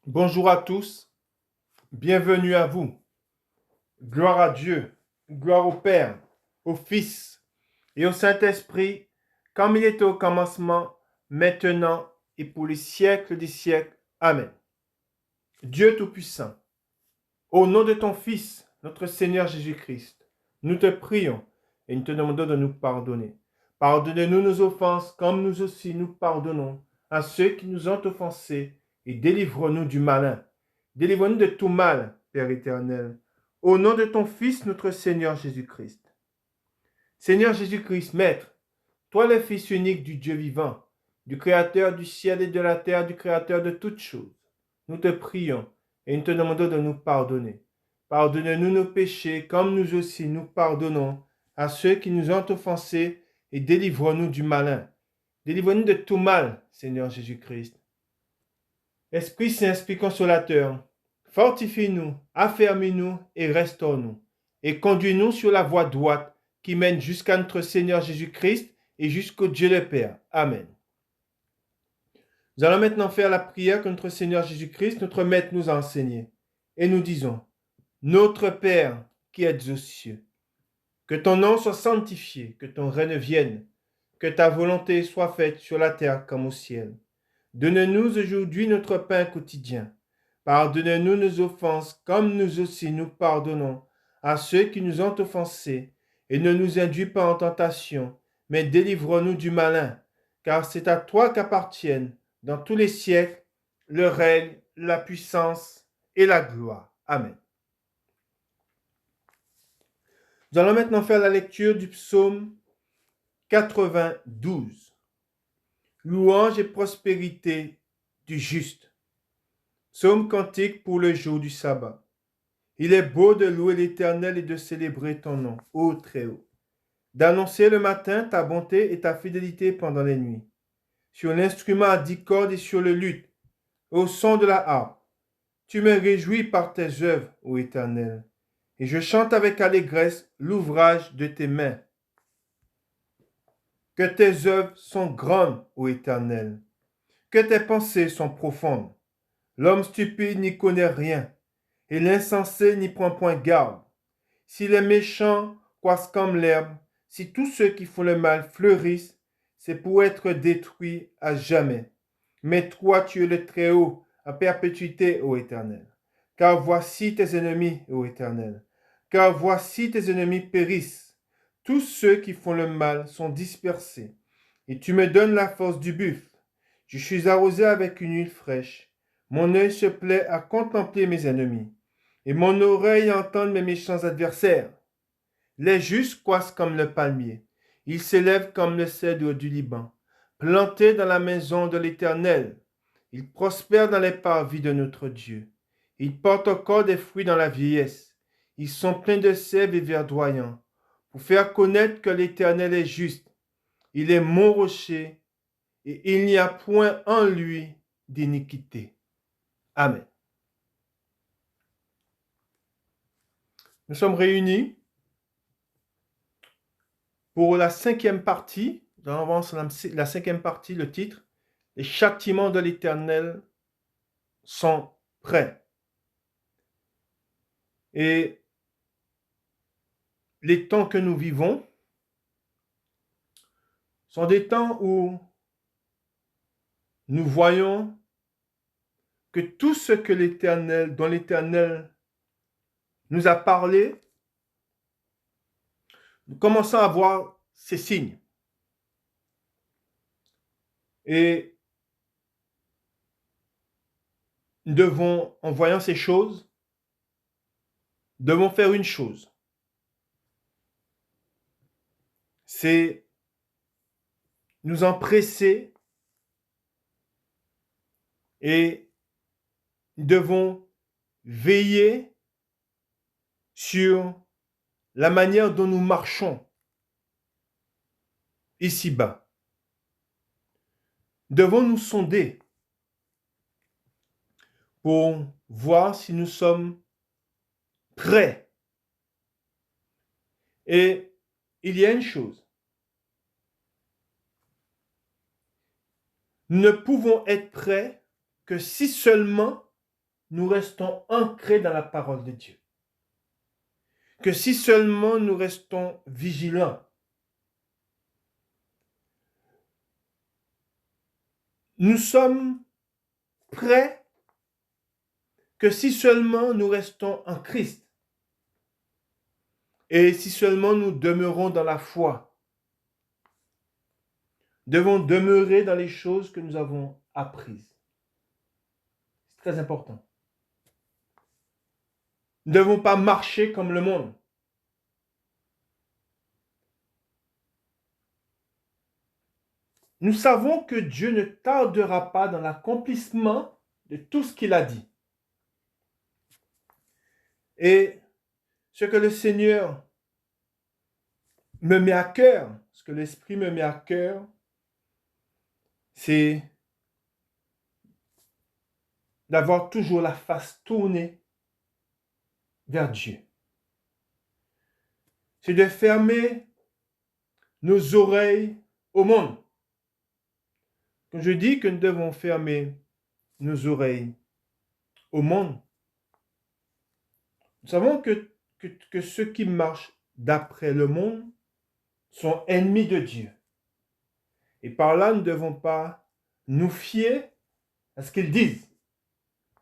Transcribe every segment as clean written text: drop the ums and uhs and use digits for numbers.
Bonjour à tous, bienvenue à vous. Gloire à Dieu, gloire au Père, au Fils et au Saint-Esprit, comme il était au commencement, maintenant et pour les siècles des siècles. Amen. Dieu Tout-Puissant, au nom de ton Fils, notre Seigneur Jésus-Christ, nous te prions et nous te demandons de nous pardonner. Pardonne-nous nos offenses comme nous aussi nous pardonnons à ceux qui nous ont offensés et délivre-nous du malin. Délivre-nous de tout mal, Père éternel, au nom de ton Fils, notre Seigneur Jésus-Christ. Seigneur Jésus-Christ, Maître, toi le Fils unique du Dieu vivant, du Créateur du ciel et de la terre, du Créateur de toutes choses, nous te prions et nous te demandons de nous pardonner. Pardonne-nous nos péchés comme nous aussi nous pardonnons à ceux qui nous ont offensés et délivre-nous du malin. Délivre-nous de tout mal, Seigneur Jésus-Christ. Esprit Saint, Esprit Consolateur, fortifie-nous, affermis-nous et restaure-nous, et conduis-nous sur la voie droite qui mène jusqu'à notre Seigneur Jésus-Christ et jusqu'au Dieu le Père. Amen. Nous allons maintenant faire la prière que notre Seigneur Jésus-Christ, notre Maître, nous a enseignée. Et nous disons, Notre Père qui êtes aux cieux, que ton nom soit sanctifié, que ton règne vienne, que ta volonté soit faite sur la terre comme au ciel. Donne-nous aujourd'hui notre pain quotidien. Pardonne-nous nos offenses comme nous aussi nous pardonnons à ceux qui nous ont offensés. Et ne nous induis pas en tentation, mais délivre-nous du malin, car c'est à toi qu'appartiennent, dans tous les siècles, le règne, la puissance et la gloire. Amen. Nous allons maintenant faire la lecture du psaume 92. Louange et prospérité du juste. Psaume cantique pour le jour du sabbat. Il est beau de louer l'Éternel et de célébrer ton nom, ô Très-Haut. D'annoncer le matin ta bonté et ta fidélité pendant les nuits. Sur l'instrument à 10 cordes et sur le luth, au son de la harpe. Tu me réjouis par tes œuvres, ô Éternel, et je chante avec allégresse l'ouvrage de tes mains. Que tes œuvres sont grandes, ô Éternel, que tes pensées sont profondes. L'homme stupide n'y connaît rien, et l'insensé n'y prend point garde. Si les méchants croissent comme l'herbe, si tous ceux qui font le mal fleurissent, c'est pour être détruits à jamais. Mais toi, tu es le Très-Haut, à perpétuité, ô Éternel. Car voici tes ennemis, ô Éternel. Car voici tes ennemis périssent. Tous ceux qui font le mal sont dispersés. Et tu me donnes la force du buffle. Je suis arrosé avec une huile fraîche. Mon œil se plaît à contempler mes ennemis, et mon oreille à entendre mes méchants adversaires. Les justes croissent comme le palmier. Ils s'élèvent comme le cèdre du Liban, plantés dans la maison de l'Éternel. Ils prospèrent dans les parvis de notre Dieu. Ils portent encore des fruits dans la vieillesse. Ils sont pleins de sève et verdoyants, pour faire connaître que l'Éternel est juste. Il est mon rocher, et il n'y a point en lui d'iniquité. Amen. Nous sommes réunis pour la cinquième partie. Nous allons voir la cinquième partie, le titre. Les châtiments de l'Éternel sont prêts. Et les temps que nous vivons sont des temps où nous voyons que tout ce que dont l'Éternel nous a parlé, nous commençons à voir ces signes. Et nous devons, en voyant ces choses, devons faire une chose. C'est nous empresser et nous devons veiller sur la manière dont nous marchons ici-bas. Devons nous sonder pour voir si nous sommes prêts. Et il y a une chose. Nous ne pouvons être prêts que si seulement nous restons ancrés dans la parole de Dieu. Que si seulement nous restons vigilants, nous sommes prêts, que si seulement nous restons en Christ, et si seulement nous demeurons dans la foi, devons demeurer dans les choses que nous avons apprises. C'est très important. Nous ne devons pas marcher comme le monde. Nous savons que Dieu ne tardera pas dans l'accomplissement de tout ce qu'il a dit. Et ce que le Seigneur me met à cœur, ce que l'Esprit me met à cœur, c'est d'avoir toujours la face tournée vers Dieu. C'est de fermer nos oreilles au monde. Quand je dis que nous devons fermer nos oreilles au monde, nous savons que ceux qui marchent d'après le monde sont ennemis de Dieu. Et par là, nous ne devons pas nous fier à ce qu'ils disent.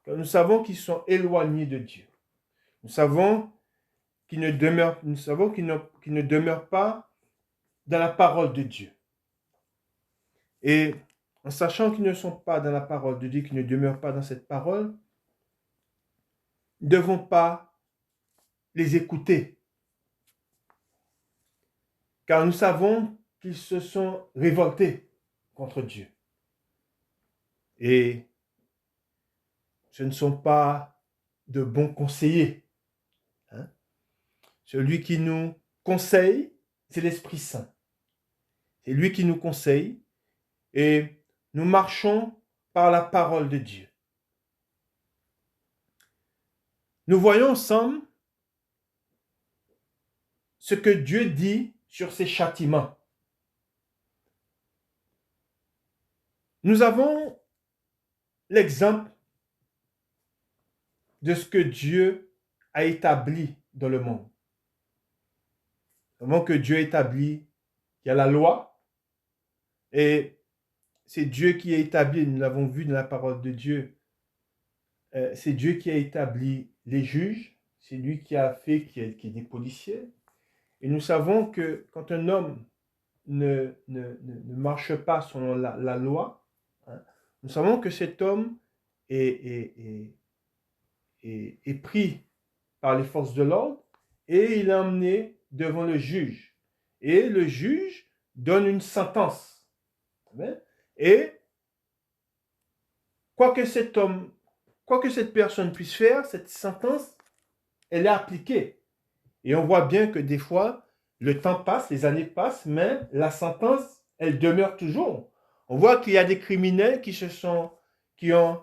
Car nous savons qu'ils sont éloignés de Dieu. Nous savons qu'ils ne demeurent pas dans la parole de Dieu. Et en sachant qu'ils ne sont pas dans la parole de Dieu, qu'ils ne demeurent pas dans cette parole, nous ne devons pas les écouter. Car nous savons qu'ils se sont révoltés contre Dieu. Et ce ne sont pas de bons conseillers. Celui qui nous conseille, c'est l'Esprit Saint. C'est lui qui nous conseille et nous marchons par la parole de Dieu. Nous voyons ensemble ce que Dieu dit sur ses châtiments. Nous avons l'exemple de ce que Dieu a établi dans le monde. Nous savons que Dieu a établi, il y a la loi, et c'est Dieu qui a établi, nous l'avons vu dans la parole de Dieu, c'est Dieu qui a établi les juges, c'est lui qui a fait qu'il y ait des policiers. Et nous savons que quand un homme ne marche pas selon la loi, nous savons que cet homme est pris par les forces de l'ordre et il est emmené devant le juge. Et le juge donne une sentence. Et quoi que cette personne puisse faire, cette sentence, elle est appliquée. Et on voit bien que des fois, le temps passe, les années passent, mais la sentence, elle demeure toujours. On voit qu'il y a des criminels qui ont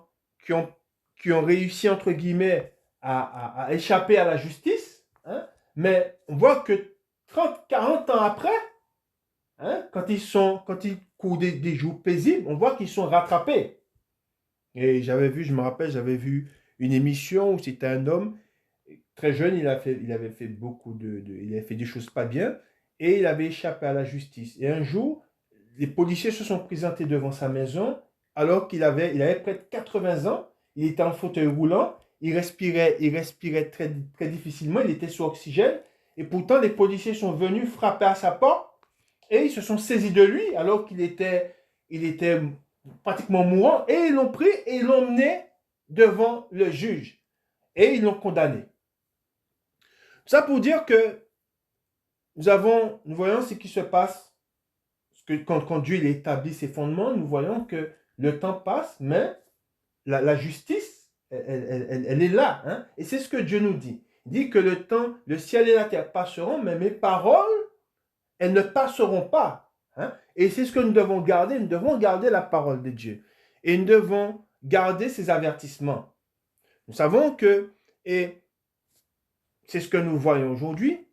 réussi, entre guillemets, à échapper à la justice, mais on voit que 30, 40 ans après, quand ils courent des jours paisibles, on voit qu'ils sont rattrapés. Et j'avais vu une émission où c'était un homme très jeune, il avait fait des choses pas bien et il avait échappé à la justice. Et un jour, les policiers se sont présentés devant sa maison alors il avait près de 80 ans, il était en fauteuil roulant, il respirait très, très difficilement, il était sous oxygène et pourtant les policiers sont venus frapper à sa porte et ils se sont saisis de lui alors qu'il était pratiquement mourant et ils l'ont pris et ils l'ont emmené devant le juge et ils l'ont condamné. Ça pour dire que nous voyons ce qui se passe quand Dieu il établit ses fondements, nous voyons que le temps passe, mais la justice, elle est là. Et c'est ce que Dieu nous dit. Il dit que le ciel et la terre passeront, mais mes paroles, elles ne passeront pas. Et c'est ce que nous devons garder. Nous devons garder la parole de Dieu. Et nous devons garder ses avertissements. Nous savons que, et c'est ce que nous voyons aujourd'hui,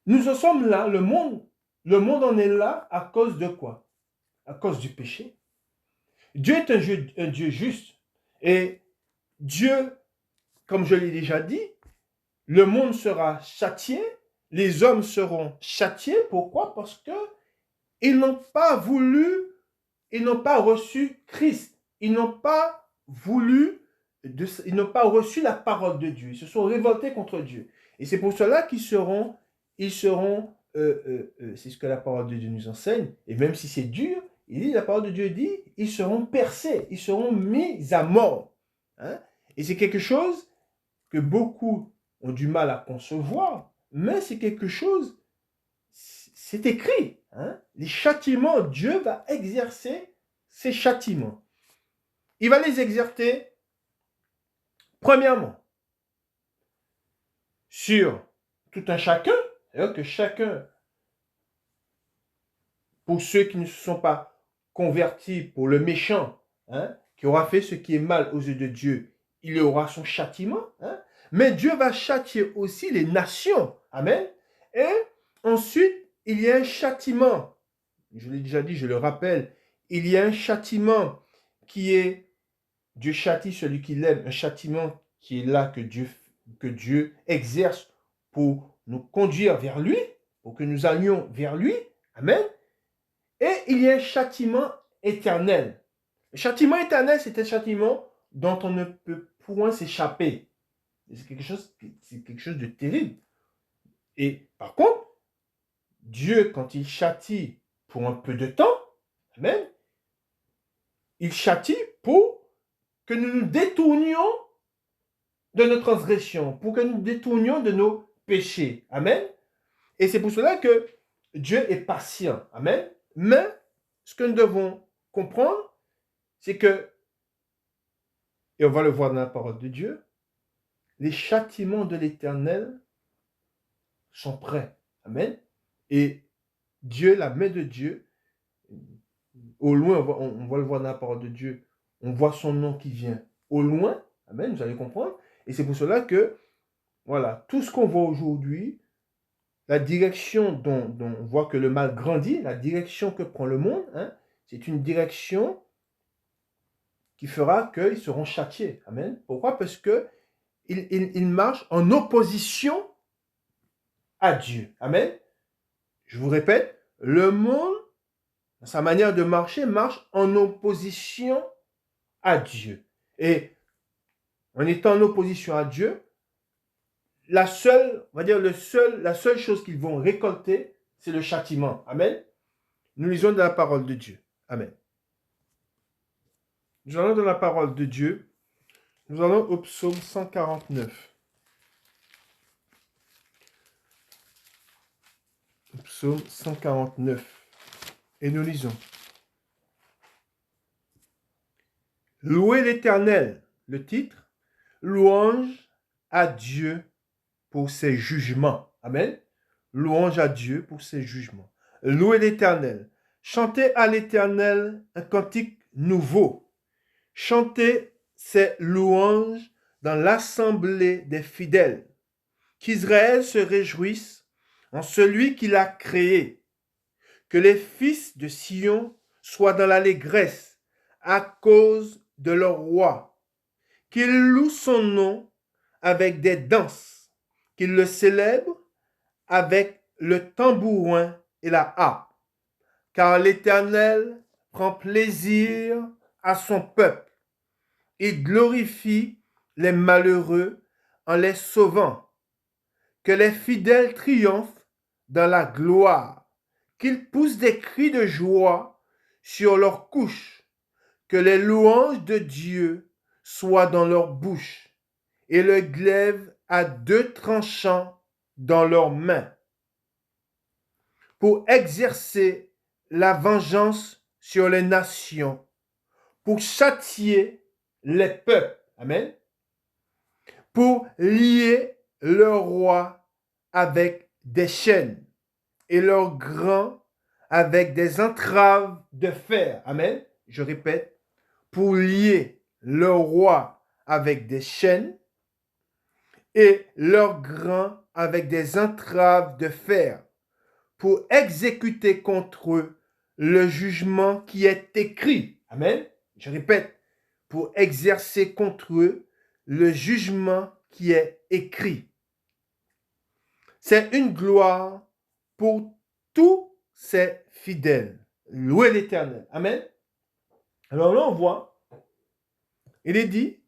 nous en sommes là, le monde en est là à cause de quoi? À cause du péché. Dieu est un Dieu juste. Et Dieu, comme je l'ai déjà dit, le monde sera châtié, les hommes seront châtiés. Pourquoi? Parce que ils n'ont pas voulu, ils n'ont pas reçu Christ. Ils n'ont pas voulu, ils n'ont pas reçu la parole de Dieu. Ils se sont révoltés contre Dieu. Et c'est pour cela c'est ce que la parole de Dieu nous enseigne. Et même si c'est dur, la parole de Dieu dit, ils seront percés, ils seront mis à mort. Hein? Et c'est quelque chose que beaucoup ont du mal à concevoir, mais c'est quelque chose, c'est écrit. Hein? Les châtiments, Dieu va exercer ces châtiments. Il va les exercer, premièrement, sur tout un chacun, c'est-à-dire que chacun, pour ceux qui ne se sont pas convertis, pour le méchant, hein, qui aura fait ce qui est mal aux yeux de Dieu, il aura son châtiment. Hein? Mais Dieu va châtier aussi les nations. Amen. Et ensuite, il y a un châtiment. Je l'ai déjà dit, je le rappelle. Il y a un châtiment qui est, Dieu châtie celui qui l'aime, un châtiment qui est là que Dieu exerce pour nous conduire vers lui, pour que nous allions vers lui. Amen. Et il y a un châtiment éternel. Le châtiment éternel, c'est un châtiment dont on ne peut point s'échapper. C'est quelque chose de terrible. Et par contre, Dieu, quand il châtie pour un peu de temps, amen, il châtie pour que nous nous détournions de nos transgressions, pour que nous nous détournions de nos péchés. Amen. Et c'est pour cela que Dieu est patient. Amen. Mais ce que nous devons comprendre, c'est que, et on va le voir dans la parole de Dieu, les châtiments de l'Éternel sont prêts. Amen. Et Dieu, la main de Dieu, au loin, on va le voir dans la parole de Dieu, on voit son nom qui vient au loin. Amen, vous allez comprendre. Et c'est pour cela que, voilà, tout ce qu'on voit aujourd'hui, la direction dont on voit que le mal grandit, la direction que prend le monde, hein, c'est une direction qui fera qu'ils seront châtiés. Amen. Pourquoi? Parce qu'ils marchent en opposition à Dieu. Amen. Je vous répète, le monde, dans sa manière de marcher, marche en opposition à Dieu. Et en étant en opposition à Dieu, la seule chose qu'ils vont récolter, c'est le châtiment. Amen. Nous lisons dans la parole de Dieu. Amen. Nous allons dans la parole de Dieu. Nous allons au psaume 149. Psaume 149. Et nous lisons. Louez l'Éternel. Le titre. Louange à Dieu pour ses jugements. Amen. Louange à Dieu pour ses jugements. Louez l'Éternel. Chantez à l'Éternel un cantique nouveau. Chantez ses louanges dans l'assemblée des fidèles. Qu'Israël se réjouisse en celui qui l'a créé. Que les fils de Sion soient dans l'allégresse à cause de leur roi. Qu'ils louent son nom avec des danses. Qu'ils le célèbrent avec le tambourin et la harpe. Car l'Éternel prend plaisir à son peuple. Il glorifie les malheureux en les sauvant. Que les fidèles triomphent dans la gloire. Qu'ils poussent des cris de joie sur leurs couches. Que les louanges de Dieu soient dans leur bouche. Et le glaive à deux tranchants dans leurs mains. Pour exercer la vengeance sur les nations. Pour châtier les peuples. Amen. Pour lier leur roi avec des chaînes et leurs grands avec des entraves de fer. Amen. Je répète, pour lier leur roi avec des chaînes et leurs grands avec des entraves de fer, pour exécuter contre eux le jugement qui est écrit. Amen. Je répète, pour exercer contre eux le jugement qui est écrit. C'est une gloire pour tous ses fidèles. Louez l'Éternel. Amen. Alors là, on voit, il est dit,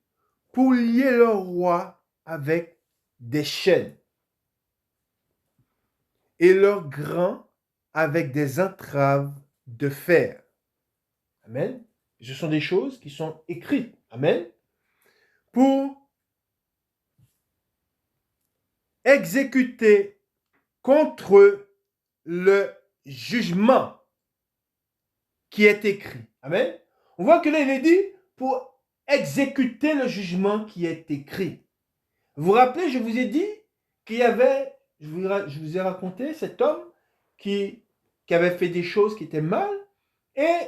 pour lier le roi avec des chaînes et leurs grands avec des entraves de fer. Amen. Ce sont des choses qui sont écrites. Amen. Pour exécuter contre le jugement qui est écrit. Amen. On voit que là, il est dit pour exécuter le jugement qui est écrit. Vous vous rappelez, je vous ai dit qu'il y avait, je vous ai raconté cet homme qui avait fait des choses qui étaient mal et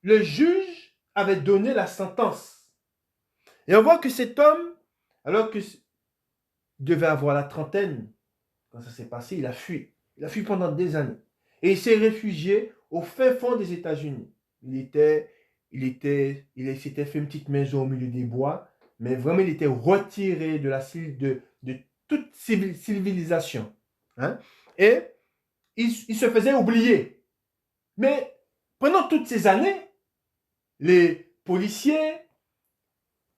le juge avait donné la sentence. Et on voit que cet homme, alors qu'il devait avoir la trentaine, quand ça s'est passé, il a fui. Il a fui pendant des années. Et il s'est réfugié au fin fond des États-Unis. Il s'était fait une petite maison au milieu des bois, mais vraiment il était retiré de toute civilisation. Hein? Et il se faisait oublier. Mais pendant toutes ces années, les policiers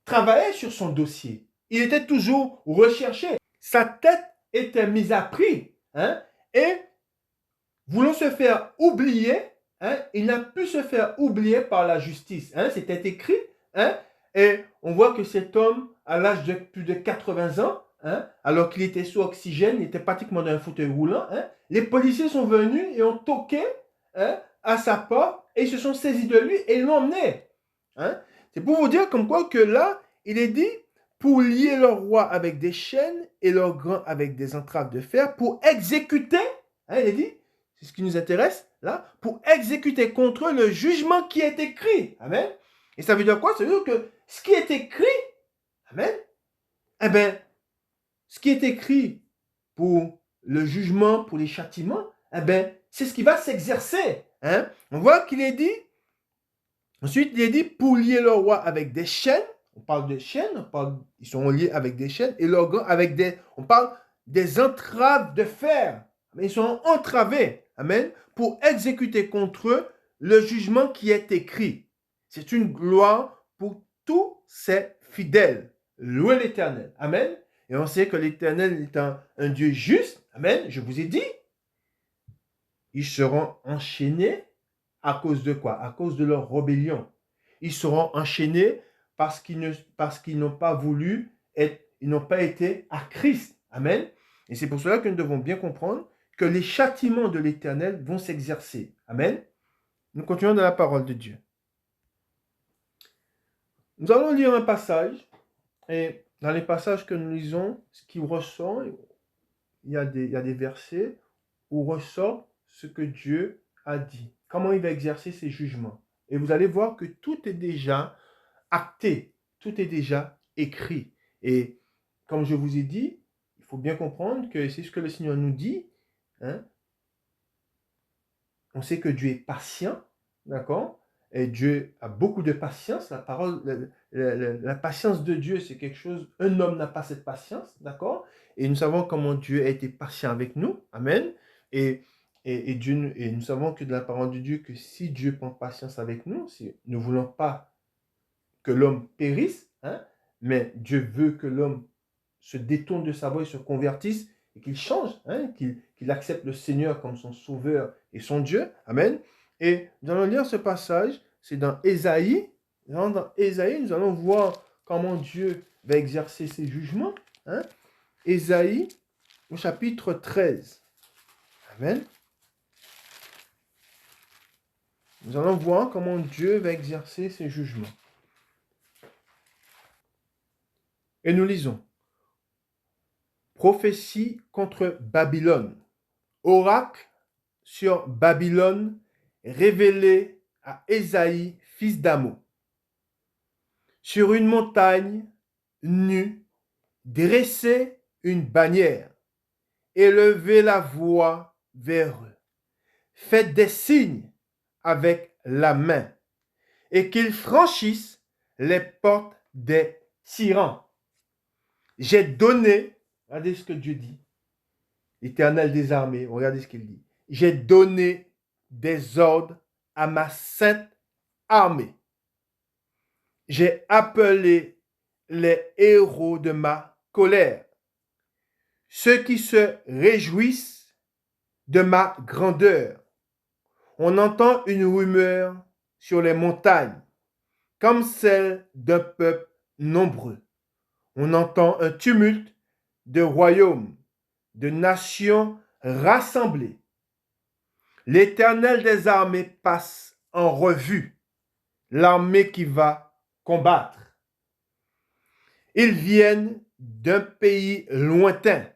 travaillaient sur son dossier. Il était toujours recherché. Sa tête était mise à prix. Hein? Et voulant se faire oublier, hein, il n'a pu se faire oublier par la justice. Hein? C'était écrit. Hein? Et on voit que cet homme, à l'âge de plus de 80 ans, hein, alors qu'il était sous oxygène, il était pratiquement dans un fauteuil roulant, hein, les policiers sont venus et ont toqué, hein, à sa porte et ils se sont saisis de lui et l'ont emmené. Hein? C'est pour vous dire comme quoi que là, il est dit pour lier leur roi avec des chaînes et leur grand avec des entraves de fer, pour exécuter, hein, il est dit, c'est ce qui nous intéresse là, pour exécuter contre eux le jugement qui est écrit. Amen. Et ça veut dire quoi? Ça veut dire que ce qui est écrit, amen, eh bien, ce qui est écrit pour le jugement, pour les châtiments, eh bien, c'est ce qui va s'exercer. Hein? On voit qu'il est dit, ensuite il est dit pour lier leur roi avec des chaînes. On parle de chaînes, ils sont liés avec des chaînes, et leur grand avec on parle des entraves de fer. Mais ils sont entravés, amen, pour exécuter contre eux le jugement qui est écrit. C'est une gloire pour tous ses fidèles. Louez l'Éternel, amen. Et on sait que l'Éternel est un Dieu juste, amen, je vous ai dit. Ils seront enchaînés à cause de quoi? À cause de leur rébellion. Ils seront enchaînés parce qu'ils n'ont pas voulu ils n'ont pas été à Christ. Amen. Et c'est pour cela que nous devons bien comprendre que les châtiments de l'Éternel vont s'exercer. Amen. Nous continuons dans la parole de Dieu. Nous allons lire un passage, et dans les passages que nous lisons, ce qui ressort, il y a des versets où ressort ce que Dieu a dit, comment il va exercer ses jugements. Et vous allez voir que tout est déjà acté, tout est déjà écrit. Et comme je vous ai dit, il faut bien comprendre que c'est ce que le Seigneur nous dit. Hein? On sait que Dieu est patient, d'accord? Et Dieu a beaucoup de patience. La parole, la patience de Dieu, c'est quelque chose, un homme n'a pas cette patience, d'accord? Et nous savons comment Dieu a été patient avec nous. Amen. Et nous savons que de la parole de Dieu, que si Dieu prend patience avec nous, si nous ne voulons pas que l'homme périsse, hein, mais Dieu veut que l'homme se détourne de sa voie et se convertisse et qu'il change, hein, qu'il accepte le Seigneur comme son sauveur et son Dieu. Amen. Et nous allons lire ce passage, c'est dans Ésaïe. Dans Ésaïe, nous allons voir comment Dieu va exercer ses jugements. Hein. Ésaïe, au chapitre 13. Amen. Nous allons voir comment Dieu va exercer ses jugements. Et nous lisons. Prophétie contre Babylone. Oracle sur Babylone révélé à Ésaïe, fils d'Amo. Sur une montagne nue, dressez une bannière, élevez la voix vers eux. Faites des signes avec la main. et qu'ils franchissent les portes des tyrans. J'ai donné, regardez ce que Dieu dit, l'Éternel des armées, regardez ce qu'il dit. J'ai donné des ordres à ma sainte armée. J'ai appelé les héros de ma colère, ceux qui se réjouissent de ma grandeur. On entend une rumeur sur les montagnes, comme celle d'un peuple nombreux. On entend un tumulte de royaumes, de nations rassemblées. L'Éternel des armées passe en revue l'armée qui va combattre. Ils viennent d'un pays lointain,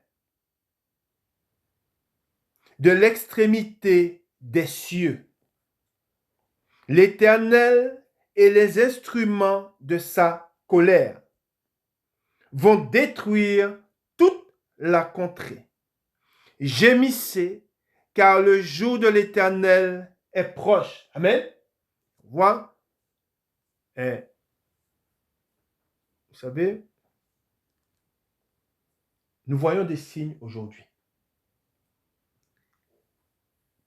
de l'extrémité des cieux. L'Éternel et les instruments de sa colère vont détruire toute la contrée. Gémissez, car le jour de l'Éternel est proche. Amen. Voilà. Et, vous savez, nous voyons des signes aujourd'hui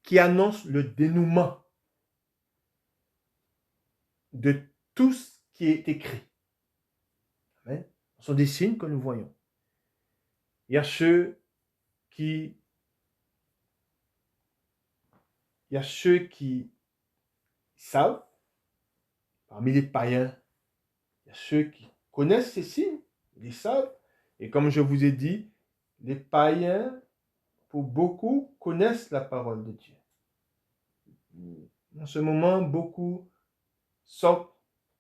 qui annoncent le dénouement de tout ce qui est écrit. Amen. Ce sont des signes que nous voyons. Il y a ceux qui savent, parmi les païens, il y a ceux qui connaissent ces signes, ils les savent. Et comme je vous ai dit, les païens, pour beaucoup, connaissent la parole de Dieu. En ce moment, beaucoup sortent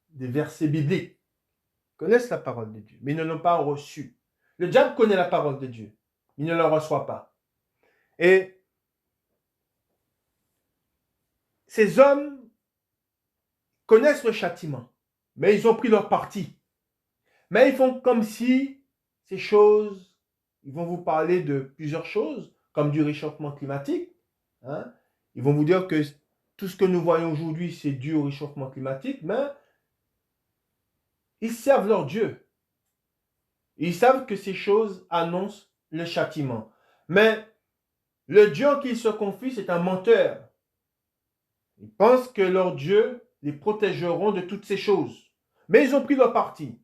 des versets bibliques, connaissent la parole de Dieu, mais ne l'ont pas reçue. Le diable connaît la parole de Dieu, il ne la reçoit pas. Et ces hommes connaissent le châtiment, mais ils ont pris leur parti. Mais ils font comme si ces choses, ils vont vous parler de plusieurs choses, comme du réchauffement climatique. Hein? Ils vont vous dire que tout ce que nous voyons aujourd'hui, c'est dû au réchauffement climatique, mais ils servent leur Dieu. Ils savent que ces choses annoncent le châtiment. Mais le Dieu en qui ils se confient, c'est un menteur. Ils pensent que leur Dieu les protégeront de toutes ces choses. Mais ils ont pris leur parti.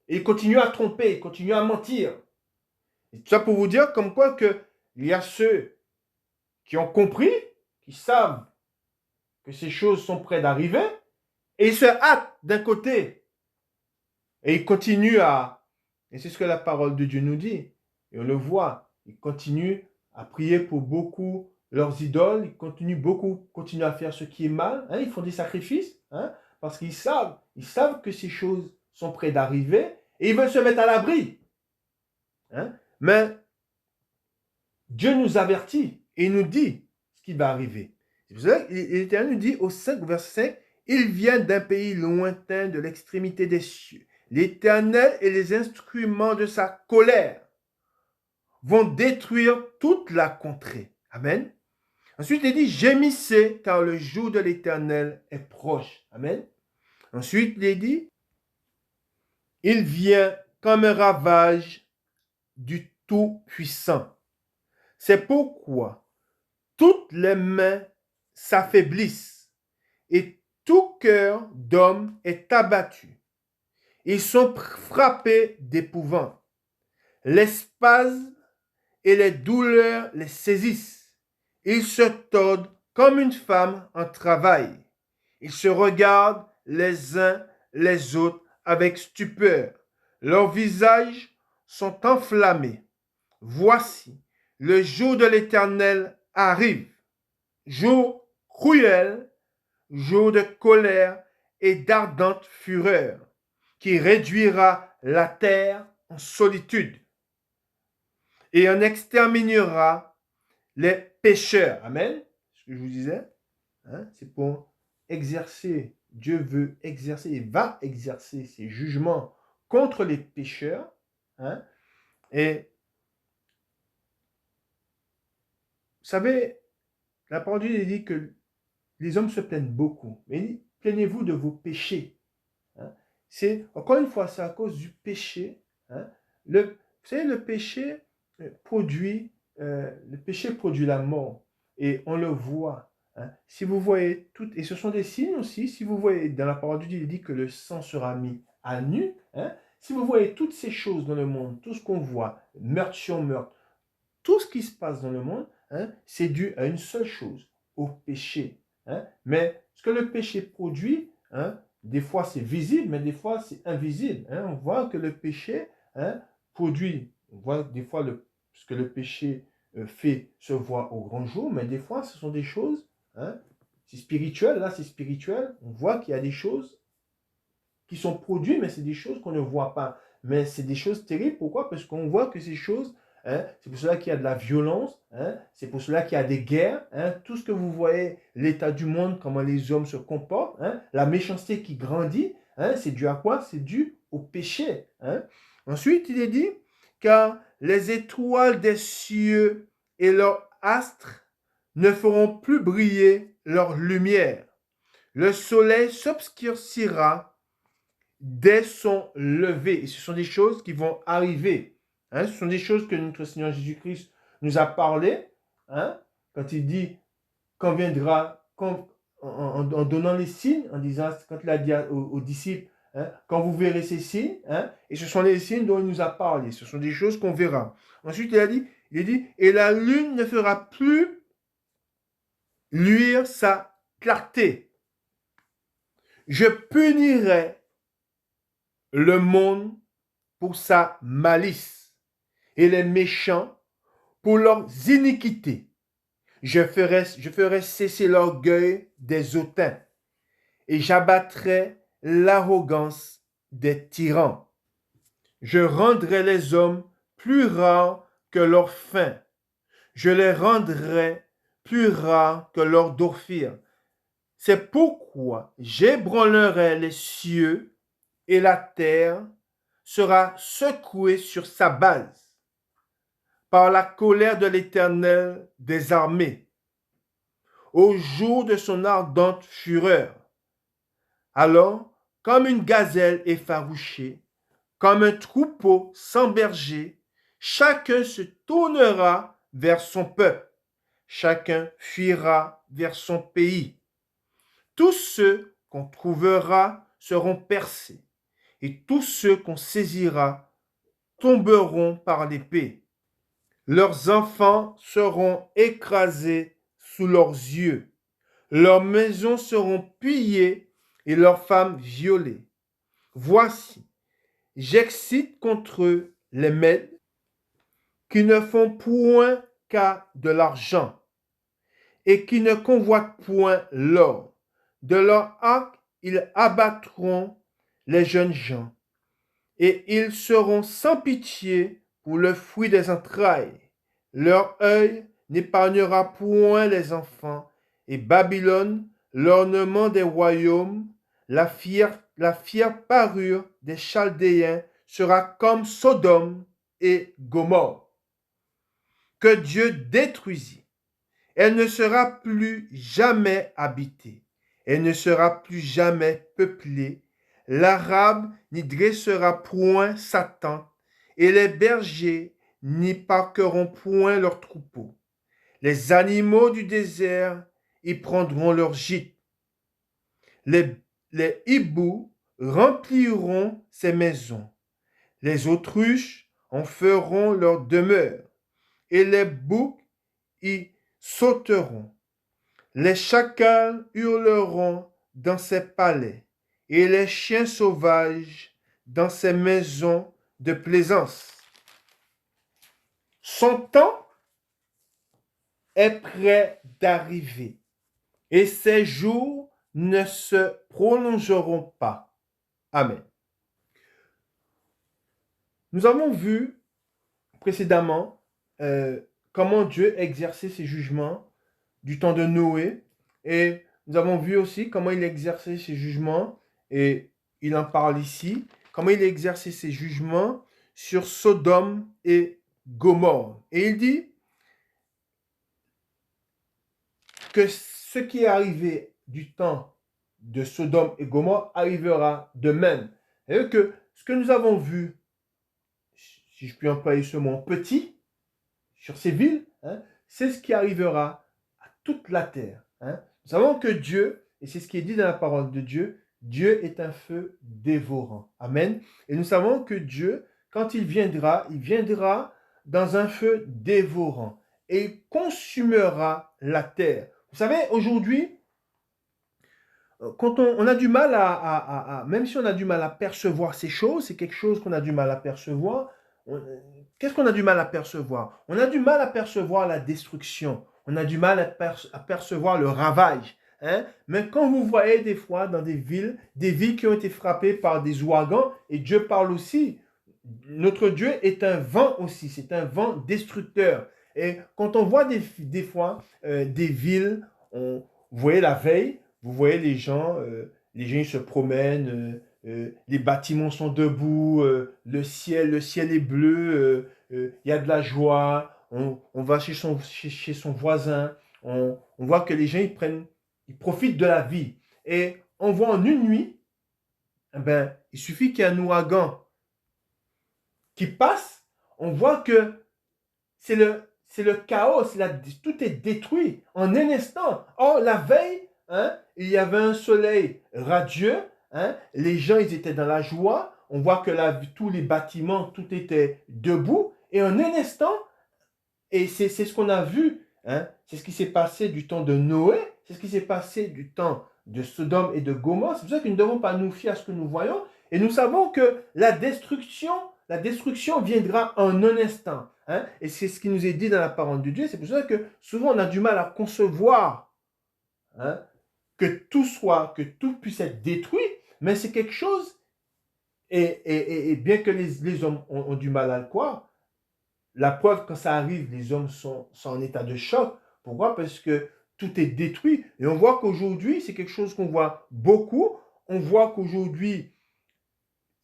Et ils continuent à tromper, ils continuent à mentir. Et tout ça pour vous dire comme quoi que il y a ceux qui ont compris, qui savent que ces choses sont près d'arriver, et ils se hâtent d'un côté. Et ils continuent à... Et c'est ce que la parole de Dieu nous dit. Et on le voit. Ils continuent à prier pour beaucoup leurs idoles. Ils continuent à faire ce qui est mal. Hein, ils font des sacrifices. Hein, parce qu'ils savent que ces choses sont près d'arriver. Et ils veulent se mettre à l'abri. Hein, mais Dieu nous avertit et nous dit ce qui va arriver. C'est pour ça que l'Éternel nous dit au 5, verset 5, il vient d'un pays lointain de l'extrémité des cieux. L'Éternel et les instruments de sa colère vont détruire toute la contrée. Amen. Ensuite, il dit, gémissez, car le jour de l'Éternel est proche. Amen. Ensuite, il dit, il vient comme un ravage du Tout-Puissant. C'est pourquoi toutes les mains s'affaiblissent et tout cœur d'homme est abattu. Ils sont frappés d'épouvante. Les spasmes et les douleurs les saisissent. Ils se tordent comme une femme en travail. Ils se regardent les uns les autres avec stupeur. Leurs visages sont enflammés. Voici, le jour de l'Éternel arrive. Jour cruel, jour de colère et d'ardente fureur, qui réduira la terre en solitude et en exterminera les pécheurs. Amen. Ce que je vous disais, hein, c'est pour exercer. Dieu veut exercer et va exercer ses jugements contre les pécheurs. Hein, et vous savez, la parole de Dieu dit que les hommes se plaignent beaucoup. Mais plaignez-vous de vos péchés. Hein. C'est, encore une fois, c'est à cause du péché. Hein. Vous savez, le péché produit la mort. Et on le voit. Hein. Si vous voyez tout, et ce sont des signes aussi, si vous voyez, dans la parole de Dieu, il dit que le sang sera mis à nu. Hein. Si vous voyez toutes ces choses dans le monde, tout ce qu'on voit, meurtre sur meurtre, tout ce qui se passe dans le monde, hein, c'est dû à une seule chose, au péché. Hein. Mais ce que le péché produit, hein, des fois c'est visible, mais des fois c'est invisible. Hein. On voit que le péché produit, on voit des fois ce que le péché fait se voit au grand jour, mais des fois ce sont des choses, c'est spirituel, là c'est spirituel, on voit qu'il y a des choses qui sont produites, mais c'est des choses qu'on ne voit pas. Mais c'est des choses terribles, pourquoi? Parce qu'on voit que ces choses, c'est pour cela qu'il y a de la violence, c'est pour cela qu'il y a des guerres, tout ce que vous voyez, l'état du monde, comment les hommes se comportent, la méchanceté qui grandit, c'est dû à quoi? C'est dû au péché. Ensuite, il est dit, car les étoiles des cieux et leurs astres ne feront plus briller leur lumière. Le soleil s'obscurcira dès son lever. Et ce sont des choses qui vont arriver. Ce sont des choses que notre Seigneur Jésus-Christ nous a parlé. Quand il dit, quand viendra, en donnant les signes, en disant, quand il a dit aux disciples, quand vous verrez ces signes, et ce sont les signes dont il nous a parlé. Ce sont des choses qu'on verra. Ensuite, il a dit, et la lune ne fera plus luire sa clarté. Je punirai le monde pour sa malice et les méchants pour leurs iniquités. Je ferai cesser l'orgueil des hautains et j'abattrai l'arrogance des tyrans. Je rendrai les hommes plus rares que leur faim. Je les rendrai plus rares que leur d'ophir. C'est pourquoi j'ébranlerai les cieux et la terre sera secouée sur sa base par la colère de l'Éternel des armées, au jour de son ardente fureur. Alors, comme une gazelle effarouchée, comme un troupeau sans berger, chacun se tournera vers son peuple, chacun fuira vers son pays. Tous ceux qu'on trouvera seront percés, et tous ceux qu'on saisira tomberont par l'épée. Leurs enfants seront écrasés sous leurs yeux. Leurs maisons seront pillées et leurs femmes violées. Voici, j'excite contre eux les Mèdes qui ne font point qu'à de l'argent et qui ne convoitent point l'or. De leur arc, ils abattront les jeunes gens et ils seront sans pitié pour le fruit des entrailles. Leur œil n'épargnera point les enfants, et Babylone, l'ornement des royaumes, la fière parure des Chaldéens sera comme Sodome et Gomorrhe, que Dieu détruisit. Elle ne sera plus jamais habitée, elle ne sera plus jamais peuplée. L'Arabe n'y dressera point sa tente, et les bergers n'y parqueront point leurs troupeaux. Les animaux du désert y prendront leur gîte. Les hiboux rempliront ses maisons. Les autruches en feront leur demeure, et les boucs y sauteront. Les chacals hurleront dans ses palais, et les chiens sauvages dans ses maisons de plaisance. Son temps est près d'arriver, et ses jours ne se prolongeront pas. Amen. Nous avons vu précédemment comment Dieu exerçait ses jugements du temps de Noé, et nous avons vu aussi comment il exerçait ses jugements, et il en parle ici, comment il exerçait ses jugements sur Sodome et Gomorrhe. Et il dit que ce qui est arrivé du temps de Sodome et Gomorrhe arrivera de même. Et que ce que nous avons vu, si je puis employer ce mot, petit, sur ces villes, hein, c'est ce qui arrivera à toute la terre. Hein. Nous savons que Dieu, et c'est ce qui est dit dans la parole de Dieu, Dieu est un feu dévorant. Amen. Et nous savons que Dieu, quand il viendra dans un feu dévorant et il consumera la terre. Vous savez, aujourd'hui, quand on a du mal même si on a du mal à percevoir ces choses, c'est quelque chose qu'on a du mal à percevoir. Qu'est-ce qu'on a du mal à percevoir? On a du mal à percevoir la destruction. On a du mal à percevoir le ravage. Hein? Mais quand vous voyez des fois dans des villes qui ont été frappées par des ouragans, et Dieu parle aussi, notre Dieu est un vent aussi, c'est un vent destructeur. Et quand on voit des fois des villes, vous voyez la veille, vous voyez les gens ils se promènent, les bâtiments sont debout, le ciel est bleu, il y a de la joie, on va chez son voisin, on voit que les gens ils profitent de la vie. Et on voit en une nuit, il suffit qu'il y ait un ouragan qui passe, on voit que c'est le chaos, tout est détruit en un instant. Or, la veille, hein, il y avait un soleil radieux, hein, les gens ils étaient dans la joie, on voit que tous les bâtiments, tout était debout, et en un instant, et c'est ce qu'on a vu, hein, c'est ce qui s'est passé du temps de Noé, c'est ce qui s'est passé du temps de Sodome et de Gomorrhe. C'est pour ça que nous ne devons pas nous fier à ce que nous voyons, et nous savons que la destruction viendra en un instant. Hein? Et c'est ce qui nous est dit dans la parole de Dieu. C'est pour ça que souvent on a du mal à concevoir, hein, que tout puisse être détruit, mais c'est quelque chose, et bien que les hommes ont du mal à le croire, la preuve, quand ça arrive, les hommes sont en état de choc. Pourquoi? Parce que tout est détruit. Et on voit qu'aujourd'hui, c'est quelque chose qu'on voit beaucoup. On voit qu'aujourd'hui,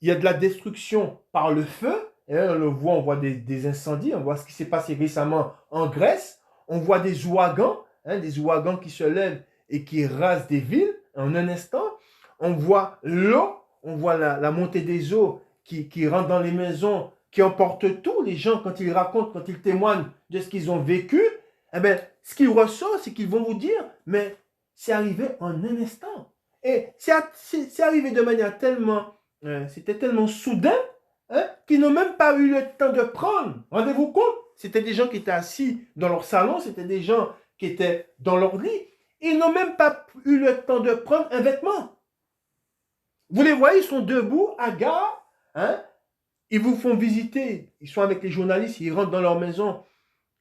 il y a de la destruction par le feu. Et on le voit, on voit des incendies. On voit ce qui s'est passé récemment en Grèce. On voit des ouragans, hein, des ouragans qui se lèvent et qui rasent des villes en un instant. On voit l'eau, on voit la montée des eaux qui rentre dans les maisons, qui emporte tout. Les gens, quand ils racontent, quand ils témoignent de ce qu'ils ont vécu, ce qu'ils ressortent, c'est qu'ils vont vous dire, mais c'est arrivé en un instant. Et c'est arrivé de manière c'était tellement soudain, hein, qu'ils n'ont même pas eu le temps de prendre. Rendez-vous compte? C'était des gens qui étaient assis dans leur salon, c'était des gens qui étaient dans leur lit. Ils n'ont même pas eu le temps de prendre un vêtement. Vous les voyez, ils sont debout, hagards, hein? Ils vous font visiter, ils sont avec les journalistes, ils rentrent dans leur maison,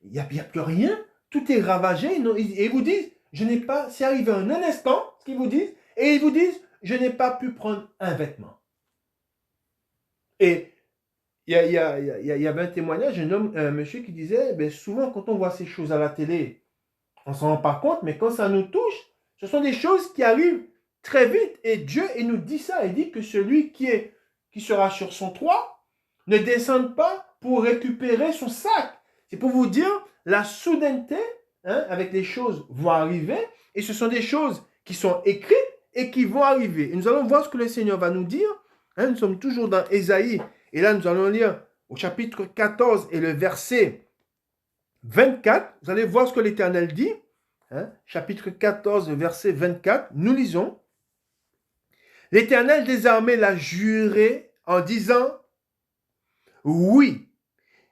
il n'y a plus rien, tout est ravagé, et ils vous disent, c'est arrivé en un instant, ce qu'ils vous disent, et ils vous disent, je n'ai pas pu prendre un vêtement. Et il y avait un témoignage, un monsieur qui disait, souvent quand on voit ces choses à la télé, on ne s'en rend pas compte, mais quand ça nous touche, ce sont des choses qui arrivent très vite, et Dieu il nous dit ça, il dit que celui qui sera sur son toit, ne descende pas pour récupérer son sac. C'est pour vous dire, la soudaineté, hein, avec les choses vont arriver, et ce sont des choses qui sont écrites et qui vont arriver. Et nous allons voir ce que le Seigneur va nous dire. Hein, nous sommes toujours dans Ésaïe, et là nous allons lire au chapitre 14 et le verset 24. Vous allez voir ce que l'Éternel dit. Hein, chapitre 14, verset 24. Nous lisons. L'Éternel des armées l'a juré en disant, oui,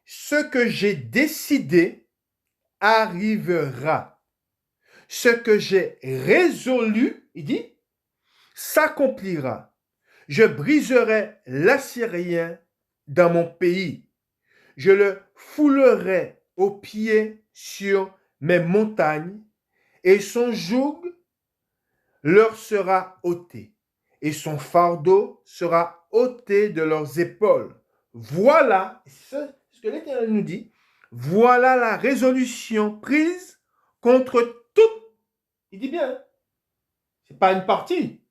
ce que j'ai décidé arrivera. Ce que j'ai résolu, il dit, s'accomplira. Je briserai l'Assyrien dans mon pays. Je le foulerai aux pieds sur mes montagnes, et son joug leur sera ôté, et son fardeau sera ôté de leurs épaules. Voilà, c'est ce que l'Éternel nous dit, voilà la résolution prise contre toute, il dit bien, c'est pas une partie,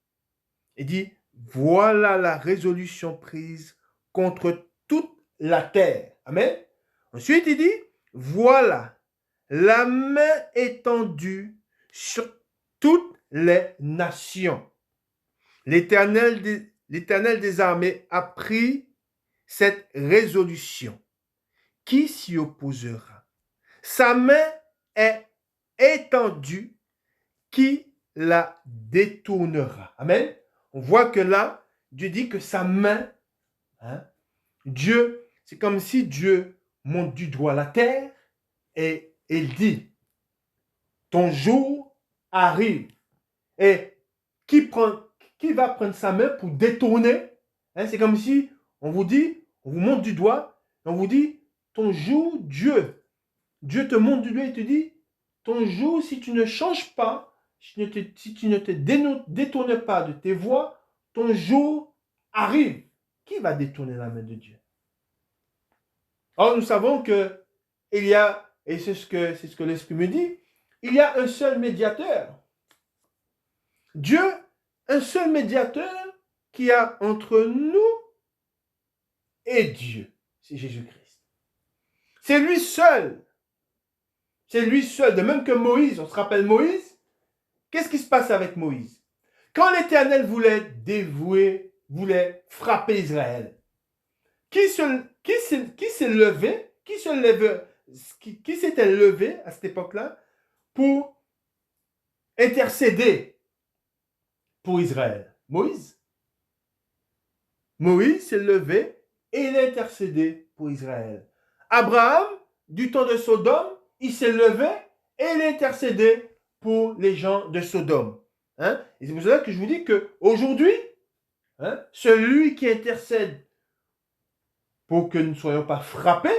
il dit, voilà la résolution prise contre toute la terre. Amen. Ensuite, il dit, voilà la main étendue sur toutes les nations. L'Éternel des armées a pris cette résolution. Qui s'y opposera? Sa main est étendue. Qui la détournera? Amen. On voit que là, Dieu dit que sa main, hein, Dieu, c'est comme si Dieu monte du doigt la terre et il dit, ton jour arrive. Et qui va prendre sa main pour détourner? Hein, c'est comme si on vous dit, on vous monte du doigt, on vous dit, ton jour, Dieu te monte du doigt et te dit, ton jour, si tu ne changes pas, si tu ne te détournes pas de tes voies, ton jour arrive. Qui va détourner la main de Dieu? Or, nous savons que il y a, et c'est ce que l'Esprit me dit, il y a un seul médiateur. Dieu, un seul médiateur qui a entre nous et Dieu. C'est Jésus-Christ. C'est lui seul. C'est lui seul. De même que Moïse, on se rappelle Moïse. Qu'est-ce qui se passe avec Moïse? Quand l'Éternel voulait dévouer, voulait frapper Israël, qui s'est levé, qui s'était levé à cette époque-là pour intercéder pour Israël? Moïse. Moïse s'est levé et il a intercédé pour Israël. Abraham, du temps de Sodome, il s'est levé et il a intercédé pour les gens de Sodome. Hein? Et c'est pour cela que je vous dis qu'aujourd'hui, hein, celui qui intercède pour que nous ne soyons pas frappés,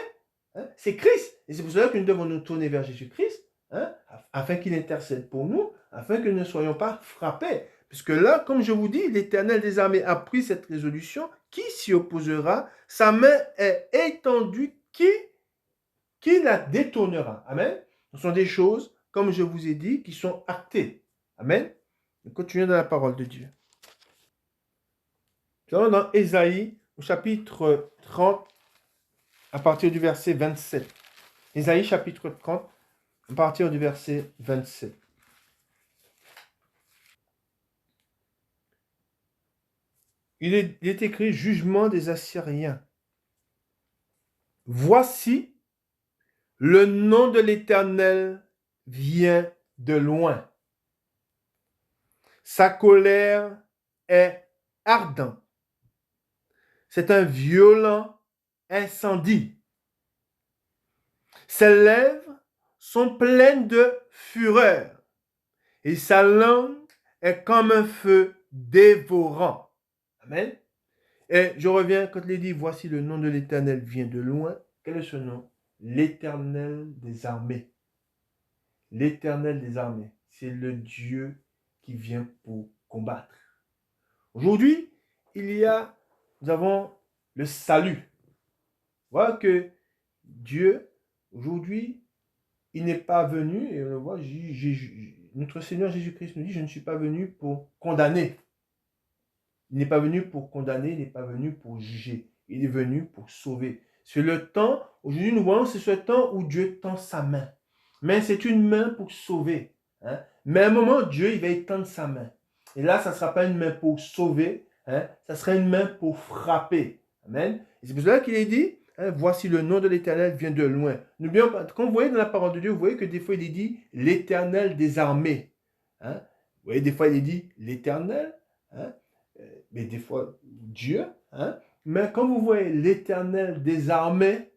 hein, c'est Christ. Et c'est pour cela que nous devons nous tourner vers Jésus-Christ, hein, afin qu'il intercède pour nous, afin que nous ne soyons pas frappés. Puisque là, comme je vous dis, l'Éternel des armées a pris cette résolution. Qui s'y opposera? Sa main est étendue. Qui la détournera? Amen. Ce sont des choses, comme je vous ai dit, qui sont actées. Amen. Nous continuons dans la parole de Dieu. Nous allons dans Ésaïe, au chapitre 30, à partir du verset 27. Ésaïe, chapitre 30, à partir du verset 27. Il est écrit jugement des Assyriens. Voici, le nom de l'Éternel vient de loin. Sa colère est ardente. C'est un violent incendie. Ses lèvres sont pleines de fureur et sa langue est comme un feu dévorant. Amen. Et je reviens quand il dit, voici le nom de l'Éternel vient de loin. Quel est ce nom? L'Éternel des armées. L'Éternel des armées, c'est le Dieu qui vient pour combattre. Aujourd'hui, nous avons le salut. Voilà que Dieu, aujourd'hui, il n'est pas venu, et on le voit, notre Seigneur Jésus-Christ nous dit, je ne suis pas venu pour condamner. Il n'est pas venu pour condamner, il n'est pas venu pour juger. Il est venu pour sauver. C'est le temps, aujourd'hui nous voyons, c'est ce temps où Dieu tend sa main. Mais c'est une main pour sauver. Hein? Mais à un moment, Dieu, il va étendre sa main. Et là, ça ne sera pas une main pour sauver, hein? Ça sera une main pour frapper. Amen. Et c'est pour cela qu'il est dit, hein, voici le nom de l'Éternel vient de loin. N'oublions pas, quand vous voyez dans la parole de Dieu, vous voyez que des fois il est dit l'Éternel des armées. Hein? Vous voyez, des fois il est dit l'Éternel, hein? Mais des fois Dieu. Hein? Mais quand vous voyez l'Éternel des armées,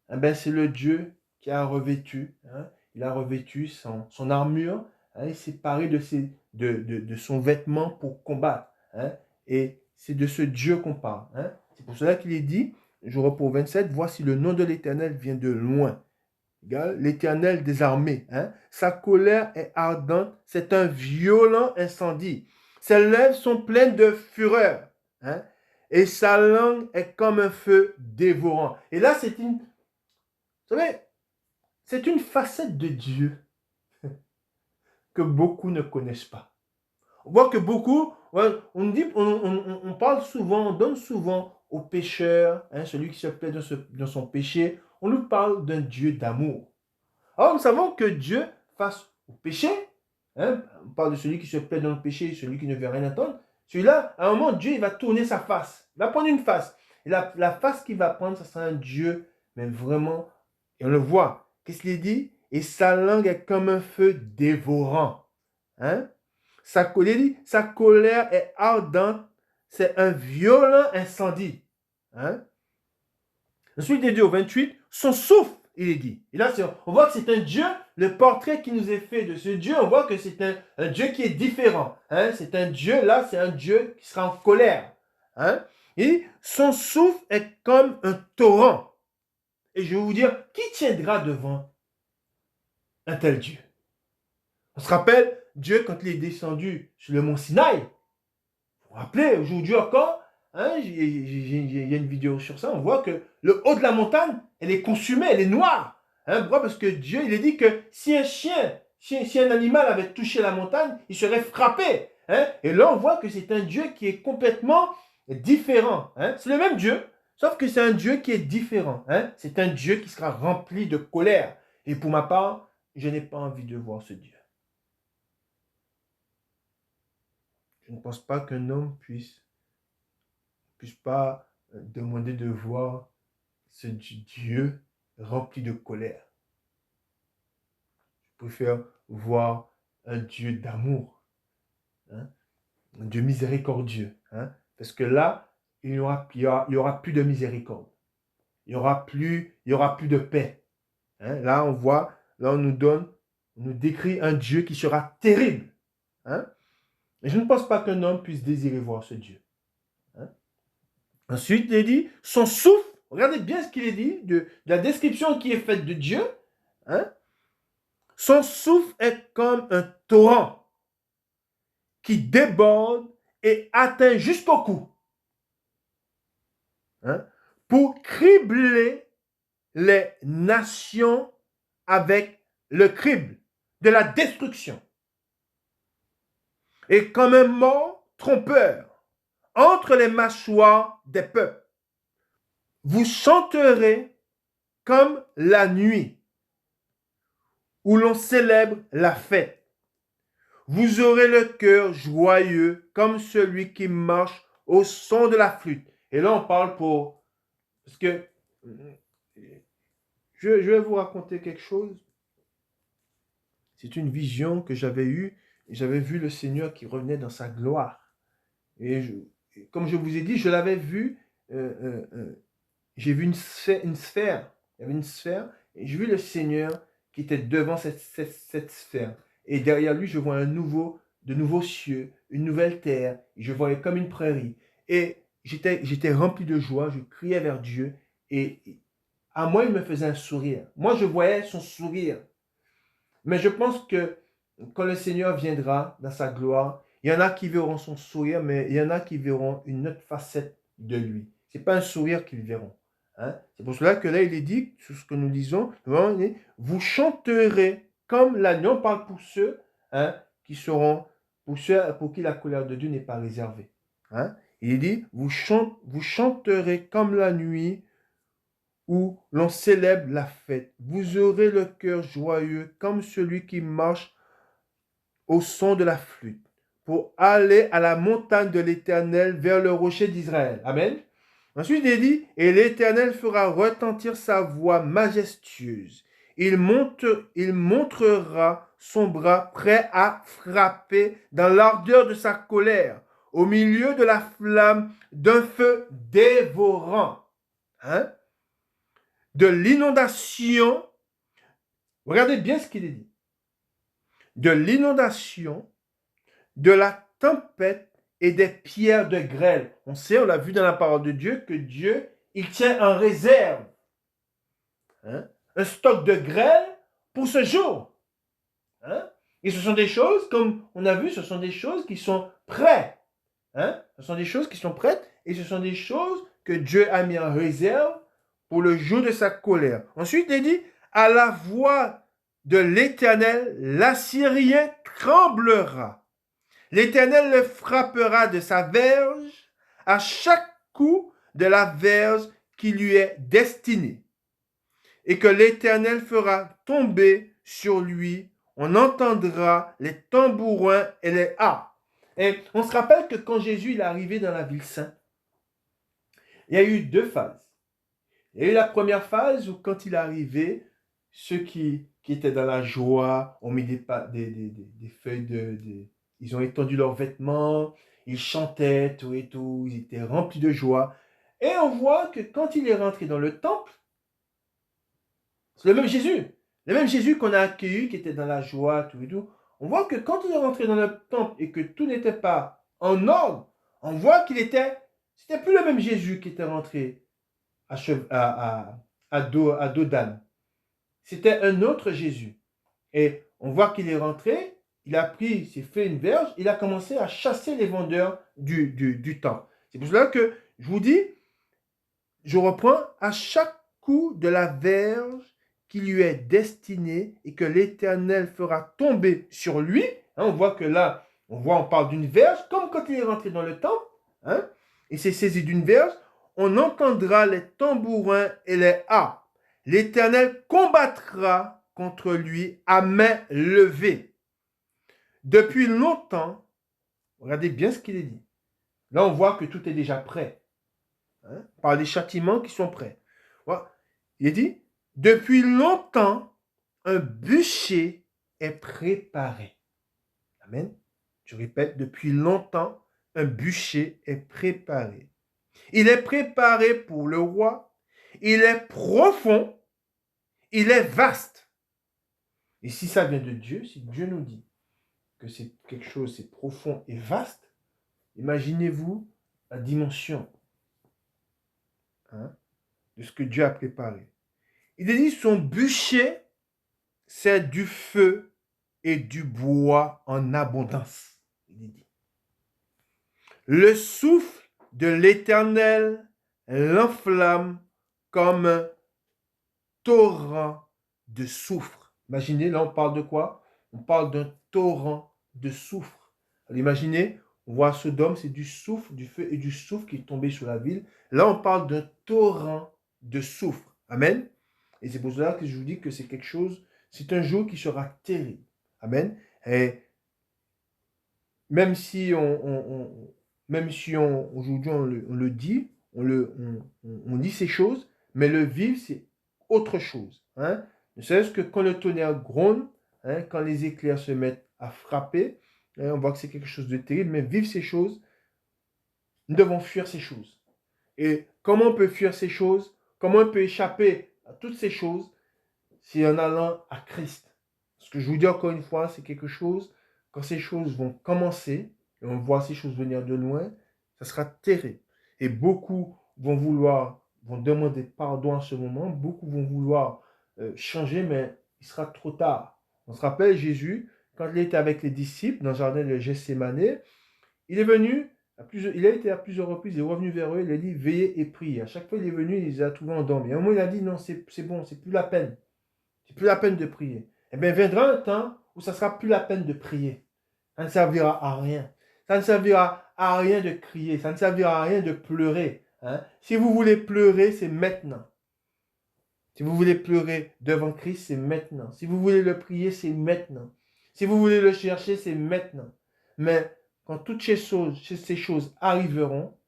hein, ben c'est le Dieu qui a revêtu. Hein? Il a revêtu son armure. Hein? Il s'est paré de son vêtement pour combattre. Hein? Et c'est de ce Dieu qu'on parle. Hein? C'est pour cela qu'il est dit, je reprends 27, voici le nom de l'Éternel vient de loin. L'Éternel des armées. Hein? Sa colère est ardente, c'est un violent incendie. Ses lèvres sont pleines de fureur. Hein? Et sa langue est comme un feu dévorant. Et là, vous savez, c'est une facette de Dieu que beaucoup ne connaissent pas. On voit que beaucoup, on parle souvent, on donne souvent au pécheur, hein, celui qui se plaît dans son péché, on nous parle d'un Dieu d'amour. Or, nous savons que Dieu, face au péché, Hein? On parle de celui qui se plaît dans le péché, celui qui ne veut rien attendre. Celui-là, à un moment, Dieu il va tourner sa face. Il va prendre une face. Et la face qu'il va prendre, ce sera un Dieu, mais vraiment, et on le voit. Qu'est-ce qu'il dit? Et sa langue est comme un feu dévorant. Hein? Sa colère est ardente. C'est un violent incendie. Hein? Ensuite, il dit au 28, son souffle, il est dit. Et là, on voit que c'est un Dieu, le portrait qui nous est fait de ce Dieu, on voit que c'est un Dieu qui est différent. Hein? C'est un Dieu, là, c'est un Dieu qui sera en colère. Hein? Et son souffle est comme un torrent. Et je vais vous dire, qui tiendra devant un tel Dieu? On se rappelle, Dieu, quand il est descendu sur le mont Sinaï, vous vous rappelez, aujourd'hui encore, hein, il y a une vidéo sur ça, on voit que le haut de la montagne, elle est consumée, elle est noire. Hein, pourquoi? Parce que Dieu, il a dit que si un chien, si un animal avait touché la montagne, il serait frappé. Hein, et là, on voit que c'est un Dieu qui est complètement différent. Hein, c'est le même Dieu, sauf que c'est un Dieu qui est différent. Hein, c'est un Dieu qui sera rempli de colère. Et pour ma part, je n'ai pas envie de voir ce Dieu. Je ne pense pas qu'un homme puisse pas demander de voir ce Dieu rempli de colère. Je préfère voir un Dieu d'amour, hein, un Dieu miséricordieux. Hein, parce que là, il n'y aura plus de miséricorde. Il n'y aura plus de paix. Hein, là, on voit, là, on nous décrit un Dieu qui sera terrible. Hein, et je ne pense pas qu'un homme puisse désirer voir ce Dieu. Hein. Ensuite, il est dit, son souffle, regardez bien ce qu'il est dit, de la description qui est faite de Dieu. Hein, son souffle est comme un torrent qui déborde et atteint jusqu'au cou. Hein, pour cribler les nations avec le crible de la destruction. Et comme un mort trompeur entre les mâchoires des peuples. Vous chanterez comme la nuit où l'on célèbre la fête. Vous aurez le cœur joyeux comme celui qui marche au son de la flûte. Et là, on parle pour... Parce que je vais vous raconter quelque chose. C'est une vision que j'avais eue. J'avais vu le Seigneur qui revenait dans sa gloire. Et comme je vous ai dit, je l'avais vu. J'ai vu une sphère. Il y avait une sphère. Et j'ai vu le Seigneur qui était devant cette sphère. Et derrière lui, je vois de nouveaux cieux, une nouvelle terre. Et je voyais comme une prairie. Et j'étais rempli de joie. Je criais vers Dieu. Et à moi, il me faisait un sourire. Moi, je voyais son sourire. Mais je pense que quand le Seigneur viendra dans sa gloire, il y en a qui verront son sourire, mais il y en a qui verront une autre facette de lui. Ce n'est pas un sourire qu'ils verront. Hein? C'est pour cela que là, il est dit, sur ce que nous lisons, vous chanterez comme l'agneau. On parle pour ceux, hein, qui seront, pour ceux pour qui la colère de Dieu n'est pas réservée. Hein? Il dit, vous chanterez comme la nuit où l'on célèbre la fête. Vous aurez le cœur joyeux comme celui qui marche au son de la flûte pour aller à la montagne de l'Éternel vers le rocher d'Israël. Amen. Ensuite, il dit, et l'Éternel fera retentir sa voix majestueuse. Il montrera son bras prêt à frapper dans l'ardeur de sa colère, au milieu de la flamme d'un feu dévorant. Hein? De l'inondation, regardez bien ce qu'il est dit, de l'inondation, de la tempête et des pierres de grêle. On sait, on l'a vu dans la parole de Dieu, que Dieu, il tient en réserve, hein, un stock de grêle pour ce jour. Hein? Et ce sont des choses, comme on a vu, ce sont des choses qui sont prêtes. Hein? Ce sont des choses qui sont prêtes et ce sont des choses que Dieu a mis en réserve pour le jour de sa colère. Ensuite, il dit, à la voix de l'Éternel, l'Assyrien tremblera. L'Éternel le frappera de sa verge à chaque coup de la verge qui lui est destinée. Et que l'Éternel fera tomber sur lui, on entendra les tambourins et les harpes. Et on se rappelle que quand Jésus est arrivé dans la ville sainte, il y a eu deux phases. Il y a eu la première phase où quand il est arrivé, ceux qui étaient dans la joie ont mis des feuilles ils ont étendu leurs vêtements, ils chantaient, tout et tout, ils étaient remplis de joie. Et on voit que quand il est rentré dans le temple, c'est le même Jésus qu'on a accueilli, qui était dans la joie, tout et tout. On voit que quand il est rentré dans le temple et que tout n'était pas en ordre, on voit c'était plus le même Jésus qui était rentré à dos d'âne. C'était un autre Jésus. Et on voit qu'il est rentré, il s'est fait une verge, il a commencé à chasser les vendeurs du temple. C'est pour cela que je vous dis, je reprends, à chaque coup de la verge qui lui est destinée et que l'Éternel fera tomber sur lui, hein, on voit que là, on parle d'une verge, comme quand il est rentré dans le temple, hein, il s'est saisi d'une verge, on entendra les tambourins et les harpes. L'Éternel combattra contre lui à main levée. Depuis longtemps, regardez bien ce qu'il est dit. Là, on voit que tout est déjà prêt. Hein, par les châtiments qui sont prêts. Voilà. Il est dit, depuis longtemps, un bûcher est préparé. Amen. Je répète, depuis longtemps, un bûcher est préparé. Il est préparé pour le roi. Il est profond. Il est vaste. Et si ça vient de Dieu, si Dieu nous dit que c'est quelque chose, c'est profond et vaste, imaginez-vous la dimension, hein, de ce que Dieu a préparé. Il est dit, son bûcher, c'est du feu et du bois en abondance. Il est dit. Le souffle de l'Éternel l'enflamme comme un torrent de soufre. Imaginez, là on parle de quoi? On parle d'un torrent de soufre. Alors, imaginez, on voit Sodome, c'est du soufre, du feu et du soufre qui est tombé sur la ville. Là on parle d'un torrent de soufre. Amen. Et c'est pour cela que je vous dis que c'est quelque chose, c'est un jour qui sera terrible. Amen. Et même si aujourd'hui on le dit, on dit ces choses, mais le vivre, c'est autre chose. Hein? Ne serait-ce que quand le tonnerre gronde, hein, quand les éclairs se mettent à frapper, hein, on voit que c'est quelque chose de terrible, mais vivre ces choses, nous devons fuir ces choses. Et comment on peut fuir ces choses? Comment on peut échapper à toutes ces choses? C'est en allant à Christ. Ce que je vous dis encore une fois, c'est quelque chose, quand ces choses vont commencer, et on voit ces choses venir de loin, ça sera terrible. Et beaucoup vont demander pardon à ce moment, beaucoup vont vouloir changer, mais il sera trop tard. On se rappelle Jésus, quand il était avec les disciples dans le jardin de Gethsémane, il est venu, il a été à plusieurs reprises, il est revenu vers eux, il a dit veillez et priez. À chaque fois il est venu, il les a trouvés endormis. À un moment il a dit non, c'est bon, c'est plus la peine. C'est plus la peine de prier. Eh bien, viendra un temps où ça sera plus la peine de prier. Ça ne servira à rien. Ça ne servira à rien de crier. Ça ne servira à rien de pleurer. Hein? Si vous voulez pleurer, c'est maintenant. Si vous voulez pleurer devant Christ, c'est maintenant. Si vous voulez le prier, c'est maintenant. Si vous voulez le chercher, c'est maintenant. Mais quand toutes ces choses arriveront,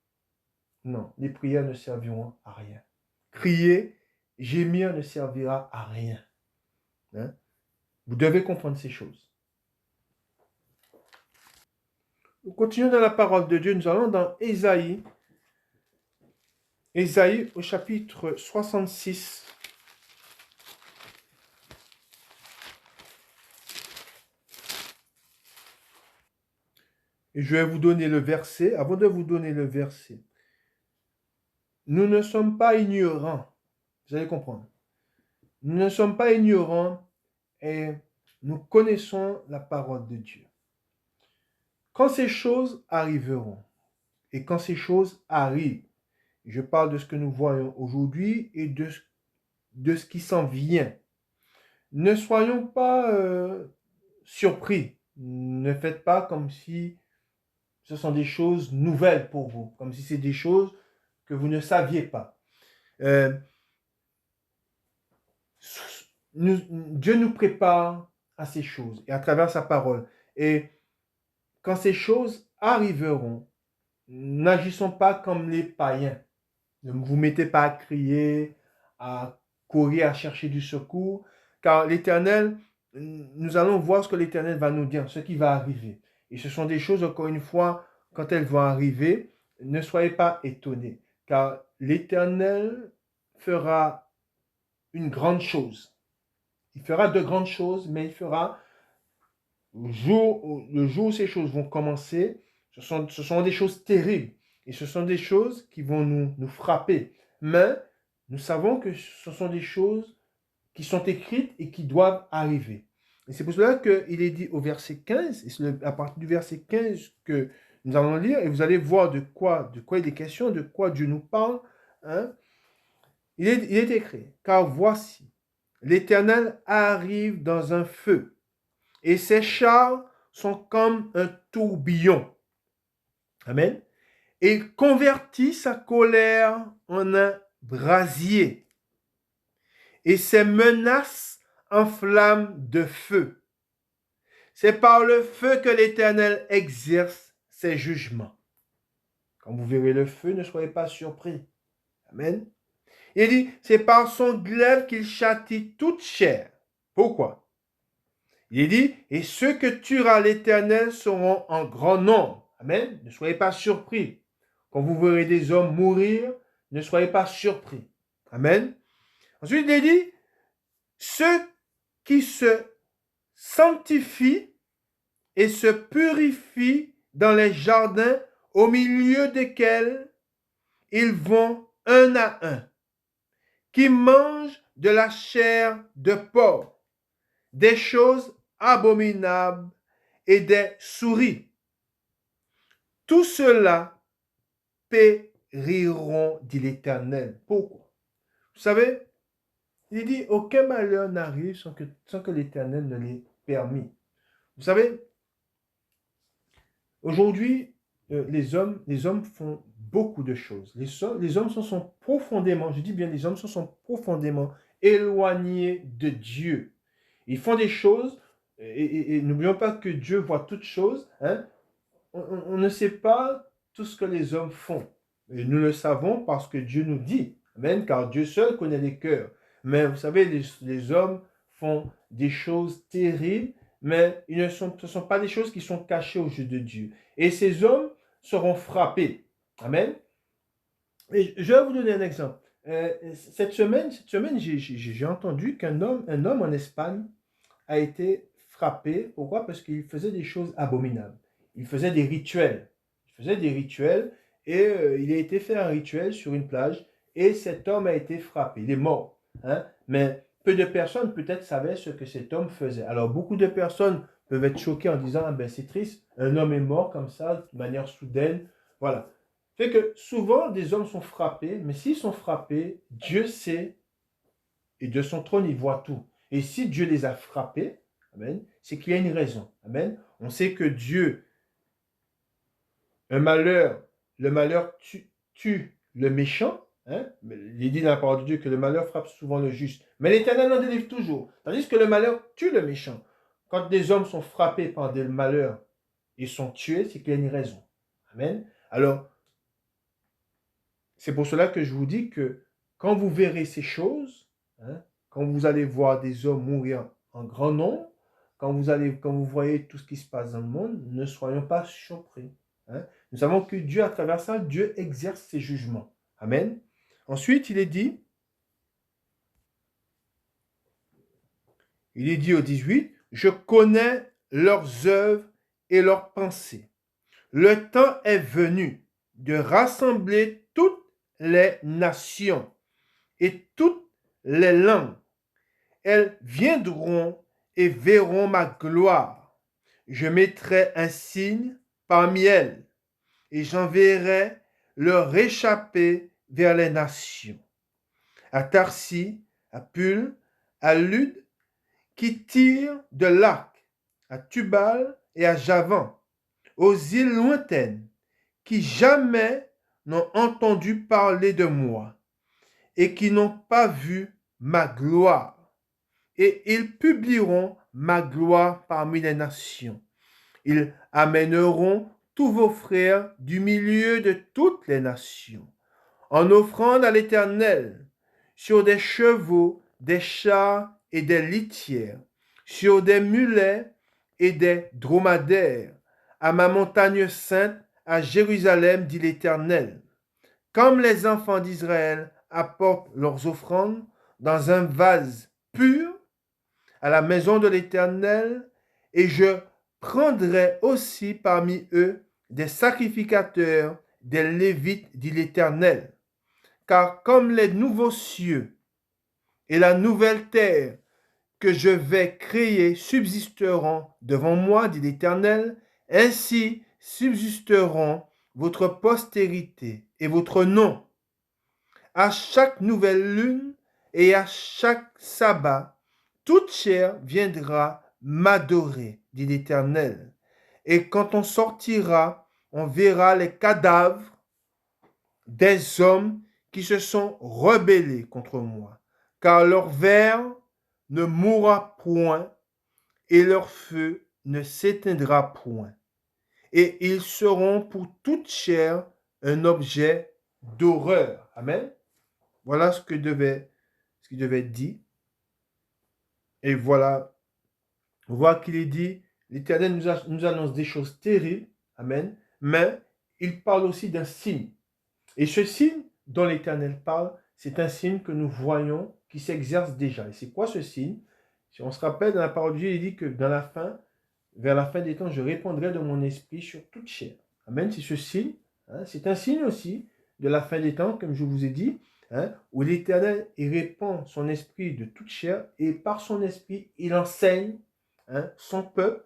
non, les prières ne serviront à rien. Crier, gémir ne servira à rien. Hein? Vous devez comprendre ces choses. Nous continuons dans la parole de Dieu. Nous allons dans Ésaïe. Ésaïe au chapitre 66. Et je vais vous donner le verset. Avant de vous donner le verset, nous ne sommes pas ignorants. Vous allez comprendre. Nous ne sommes pas ignorants et nous connaissons la parole de Dieu. Quand ces choses arriveront, et quand ces choses arrivent, je parle de ce que nous voyons aujourd'hui et de ce qui s'en vient. Ne soyons pas surpris. Ne faites pas comme si ce sont des choses nouvelles pour vous, comme si c'est des choses que vous ne saviez pas. Dieu nous prépare à ces choses et à travers sa parole. Et quand ces choses arriveront, n'agissons pas comme les païens. Ne vous mettez pas à crier, à courir, à chercher du secours, car l'Éternel, nous allons voir ce que l'Éternel va nous dire, ce qui va arriver. Et ce sont des choses, encore une fois, quand elles vont arriver, ne soyez pas étonnés, car l'Éternel fera une grande chose. Il fera de grandes choses, mais il fera le jour où ces choses vont commencer, ce sont des choses terribles. Et ce sont des choses qui vont nous frapper. Mais nous savons que ce sont des choses qui sont écrites et qui doivent arriver. Et c'est pour cela qu'il est dit au verset 15, et c'est à partir du verset 15 que nous allons lire, et vous allez voir de quoi il est question, de quoi Dieu nous parle. Hein? Il est écrit, car voici, l'Éternel arrive dans un feu, et ses chars sont comme un tourbillon. Amen. Et il convertit sa colère en un brasier, et ses menaces en flammes de feu. C'est par le feu que l'Éternel exerce ses jugements. Quand vous verrez le feu, ne soyez pas surpris. Amen. Il dit, c'est par son glaive qu'il châtie toute chair. Pourquoi? Il dit, et ceux que tuera l'Éternel seront en grand nombre. Amen. Ne soyez pas surpris. Quand vous verrez des hommes mourir, ne soyez pas surpris. Amen. Ensuite, il dit, ceux qui se sanctifient et se purifient dans les jardins au milieu desquels ils vont un à un, qui mangent de la chair de porc, des choses abominables et des souris. Tout cela périront, dit l'Éternel. Pourquoi? Vous savez, il dit, aucun malheur n'arrive sans que l'Éternel ne l'ait permis. Vous savez, aujourd'hui, les hommes font beaucoup de choses. Les hommes se sont profondément, je dis bien les hommes se sont profondément éloignés de Dieu. Ils font des choses, et n'oublions pas que Dieu voit toutes choses. Hein? On ne sait pas tout ce que les hommes font. Et nous le savons parce que Dieu nous dit. Amen, car Dieu seul connaît les cœurs. Mais vous savez, les hommes font des choses terribles, mais ce ne sont pas des choses qui sont cachées aux yeux de Dieu. Et ces hommes seront frappés. Amen. Et je vais vous donner un exemple. Cette semaine, j'ai entendu qu'un homme en Espagne a été frappé. Pourquoi? Parce qu'il faisait des choses abominables. Il faisait des rituels. Et il a été fait un rituel sur une plage et cet homme a été frappé. Il est mort. Hein? Mais peu de personnes peut-être savaient ce que cet homme faisait. Alors beaucoup de personnes peuvent être choquées en disant ah ben c'est triste, un homme est mort comme ça de manière soudaine. Voilà. Fait que souvent des hommes sont frappés, mais s'ils sont frappés, Dieu sait et de son trône il voit tout. Et si Dieu les a frappés, amen, c'est qu'il y a une raison. Amen. On sait que Dieu, le malheur tue le méchant. Hein? Il est dit dans la parole de Dieu que le malheur frappe souvent le juste. Mais l'Éternel en délivre toujours. Tandis que le malheur tue le méchant. Quand des hommes sont frappés par des malheurs et sont tués, c'est qu'il y a une raison. Amen. Alors, c'est pour cela que je vous dis que quand vous verrez ces choses, hein, quand vous allez voir des hommes mourir en grand nombre, quand vous voyez tout ce qui se passe dans le monde, ne soyons pas surpris. Hein. Nous savons que Dieu, à travers ça, Dieu exerce ses jugements. Amen. Ensuite, il est dit au 18, je connais leurs œuvres et leurs pensées. Le temps est venu de rassembler toutes les nations et toutes les langues. Elles viendront et verront ma gloire. Je mettrai un signe parmi elles et j'enverrai leur échapper vers les nations. À Tarsis, à Pul, à Lude, qui tirent de l'arc, à Tubal et à Javan, aux îles lointaines, qui jamais n'ont entendu parler de moi et qui n'ont pas vu ma gloire. Et ils publieront ma gloire parmi les nations. Ils amèneront tous vos frères du milieu de toutes les nations, en offrande à l'Éternel, sur des chevaux, des chars et des litières, sur des mulets et des dromadaires, à ma montagne sainte, à Jérusalem, dit l'Éternel. Comme les enfants d'Israël apportent leurs offrandes dans un vase pur à la maison de l'Éternel, et je prendrai aussi parmi eux des sacrificateurs, des Lévites, dit l'Éternel. Car comme les nouveaux cieux et la nouvelle terre que je vais créer subsisteront devant moi, dit l'Éternel, ainsi subsisteront votre postérité et votre nom. À chaque nouvelle lune et à chaque sabbat, toute chair viendra m'adorer, dit l'Éternel. Et quand on sortira, on verra les cadavres des hommes qui se sont rebellés contre moi, car leur ver ne mourra point et leur feu ne s'éteindra point. Et ils seront pour toute chair un objet d'horreur. Amen. Voilà ce qu'il devait dire. Et voilà, on voit qu'il est dit, l'Éternel nous annonce des choses terribles. Amen. Mais il parle aussi d'un signe. Et ce signe dont l'Éternel parle, c'est un signe que nous voyons qui s'exerce déjà. Et c'est quoi ce signe? Si on se rappelle, dans la parole de Dieu, il dit que vers la fin des temps, je répandrai de mon esprit sur toute chair. Amen, c'est ce signe. Hein, c'est un signe aussi de la fin des temps, comme je vous ai dit, hein, où l'Éternel répand son esprit de toute chair, et par son esprit, il enseigne son peuple,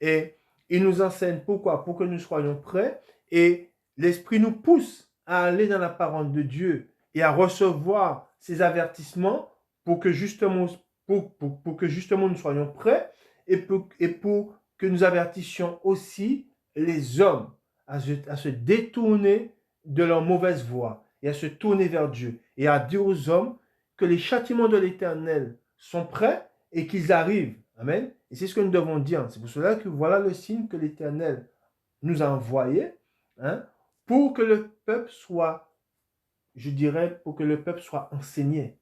et il nous enseigne pourquoi? Pour que nous soyons prêts, et l'esprit nous pousse à aller dans la parole de Dieu et à recevoir ces avertissements pour que justement, nous soyons prêts et pour que nous avertissions aussi les hommes à se détourner de leur mauvaise voie et à se tourner vers Dieu et à dire aux hommes que les châtiments de l'Éternel sont prêts et qu'ils arrivent. Amen. Et c'est ce que nous devons dire. C'est pour cela que voilà le signe que l'Éternel nous a envoyé, pour que le peuple soit, pour que le peuple soit enseigné.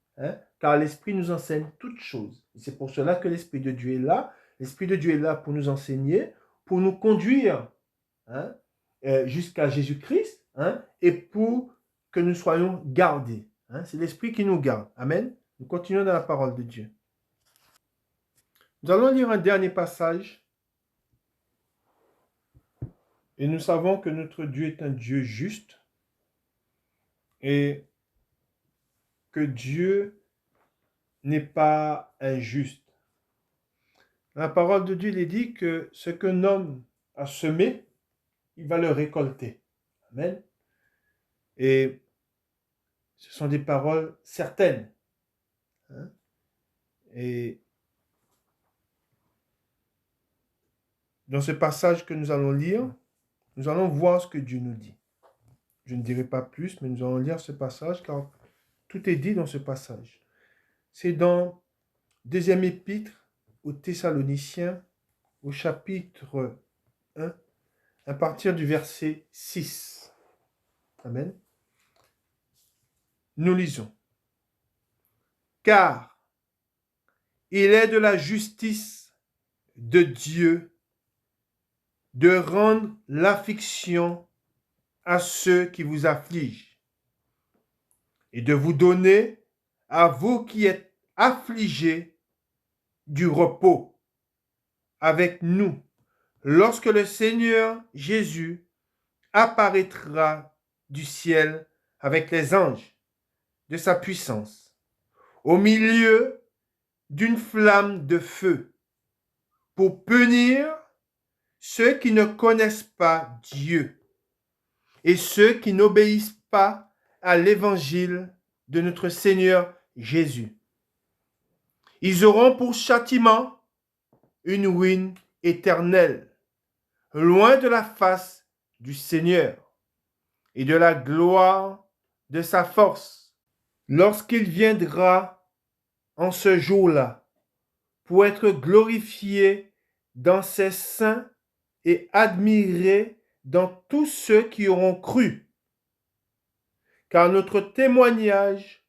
Car l'Esprit nous enseigne toutes choses. C'est pour cela que l'Esprit de Dieu est là. L'Esprit de Dieu est là pour nous enseigner, pour nous conduire jusqu'à Jésus-Christ, et pour que nous soyons gardés. C'est l'Esprit qui nous garde. Amen. Nous continuons dans la parole de Dieu. Nous allons lire un dernier passage. Et nous savons que notre Dieu est un Dieu juste et que Dieu n'est pas injuste. La parole de Dieu, il est dit que ce qu'un homme a semé, il va le récolter. Amen. Et ce sont des paroles certaines. Et dans ce passage que nous allons lire, nous allons voir ce que Dieu nous dit. Je ne dirai pas plus, mais nous allons lire ce passage car tout est dit dans ce passage. C'est dans deuxième épître aux Thessaloniciens, au chapitre 1, à partir du verset 6. Amen. Nous lisons. Car il est de la justice de Dieu de rendre l'affliction à ceux qui vous affligent et de vous donner, à vous qui êtes affligés, du repos avec nous lorsque le Seigneur Jésus apparaîtra du ciel avec les anges de sa puissance au milieu d'une flamme de feu pour punir ceux qui ne connaissent pas Dieu et ceux qui n'obéissent pas à l'évangile de notre Seigneur Jésus. Ils auront pour châtiment une ruine éternelle, loin de la face du Seigneur et de la gloire de sa force, lorsqu'il viendra en ce jour-là pour être glorifié dans ses saints et admiré dans tous ceux qui auront cru. Car notre témoignage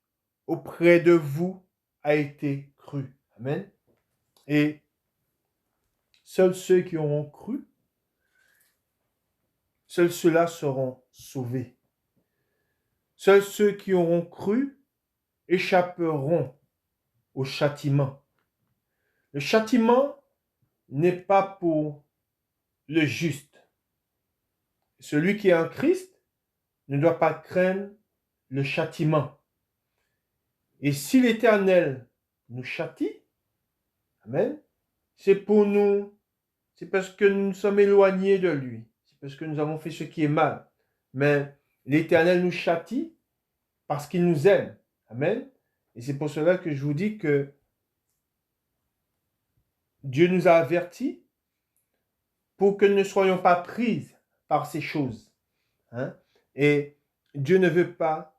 auprès de vous a été cru. Amen. Et seuls ceux qui auront cru, seuls ceux-là seront sauvés. Seuls ceux qui auront cru échapperont au châtiment. Le châtiment n'est pas pour le juste. Celui qui est en Christ ne doit pas craindre le châtiment. Et si l'Éternel nous châtie, amen, c'est pour nous, c'est parce que nous nous sommes éloignés de lui, c'est parce que nous avons fait ce qui est mal. Mais l'Éternel nous châtie parce qu'il nous aime. Amen. Et c'est pour cela que je vous dis que Dieu nous a avertis pour que nous ne soyons pas pris par ces choses. Hein? Et Dieu ne veut pas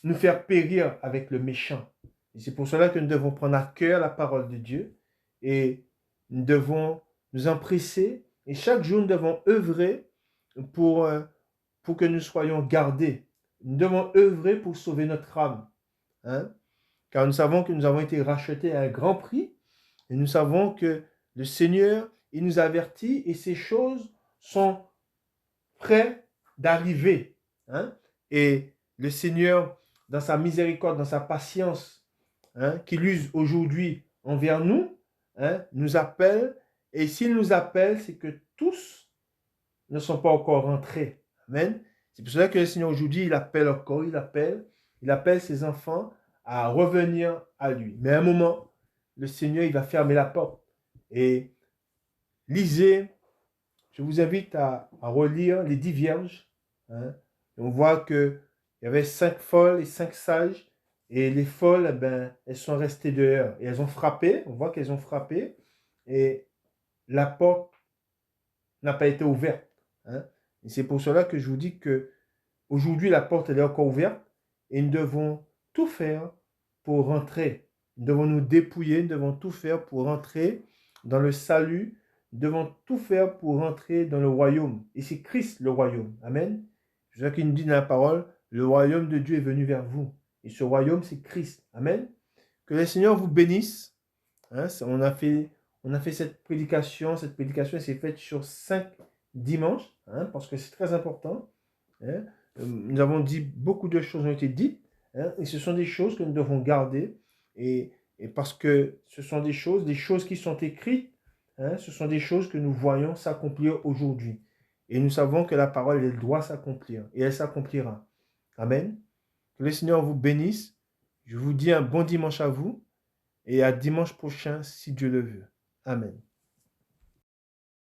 nous faire périr avec le méchant. Et c'est pour cela que nous devons prendre à cœur la parole de Dieu et nous devons nous empresser et chaque jour nous devons œuvrer pour que nous soyons gardés. Nous devons œuvrer pour sauver notre âme. Hein? Car nous savons que nous avons été rachetés à un grand prix et nous savons que le Seigneur, il nous avertit et ces choses sont prêtes d'arriver. Hein? Et le Seigneur, dans sa miséricorde, dans sa patience, hein, qu'il use aujourd'hui envers nous, hein, nous appelle. Et s'il nous appelle, c'est que tous ne sont pas encore rentrés. Amen. C'est pour cela que le Seigneur aujourd'hui, il appelle encore, il appelle ses enfants à revenir à lui. Mais à un moment, le Seigneur, il va fermer la porte. Et lisez, je vous invite à relire les 10 vierges. Hein. On voit qu'il y avait 5 folles et 5 sages. Et les folles, ben, elles sont restées dehors. Et elles ont frappé. On voit qu'elles ont frappé. Et la porte n'a pas été ouverte. Hein. Et c'est pour cela que je vous dis que aujourd'hui, la porte elle est encore ouverte. Et nous devons tout faire pour rentrer. Nous devons nous dépouiller. Nous devons tout faire pour rentrer dans le salut. Nous devons tout faire pour rentrer dans le royaume. Et c'est Christ le royaume. Amen. C'est ça qu'il nous dit dans la parole. Le royaume de Dieu est venu vers vous. Et ce royaume, c'est Christ. Amen. Que le Seigneur vous bénisse. Hein, on a fait cette prédication. Cette prédication s'est faite sur 5 dimanches. Hein, parce que c'est très important. Hein. Nous avons dit, beaucoup de choses ont été dites. Hein, et ce sont des choses que nous devons garder. Et parce que ce sont des choses qui sont écrites. Hein, ce sont des choses que nous voyons s'accomplir aujourd'hui. Et nous savons que la parole, elle doit s'accomplir. Et elle s'accomplira. Amen. Que le Seigneur vous bénisse. Je vous dis un bon dimanche à vous. Et à dimanche prochain, si Dieu le veut. Amen.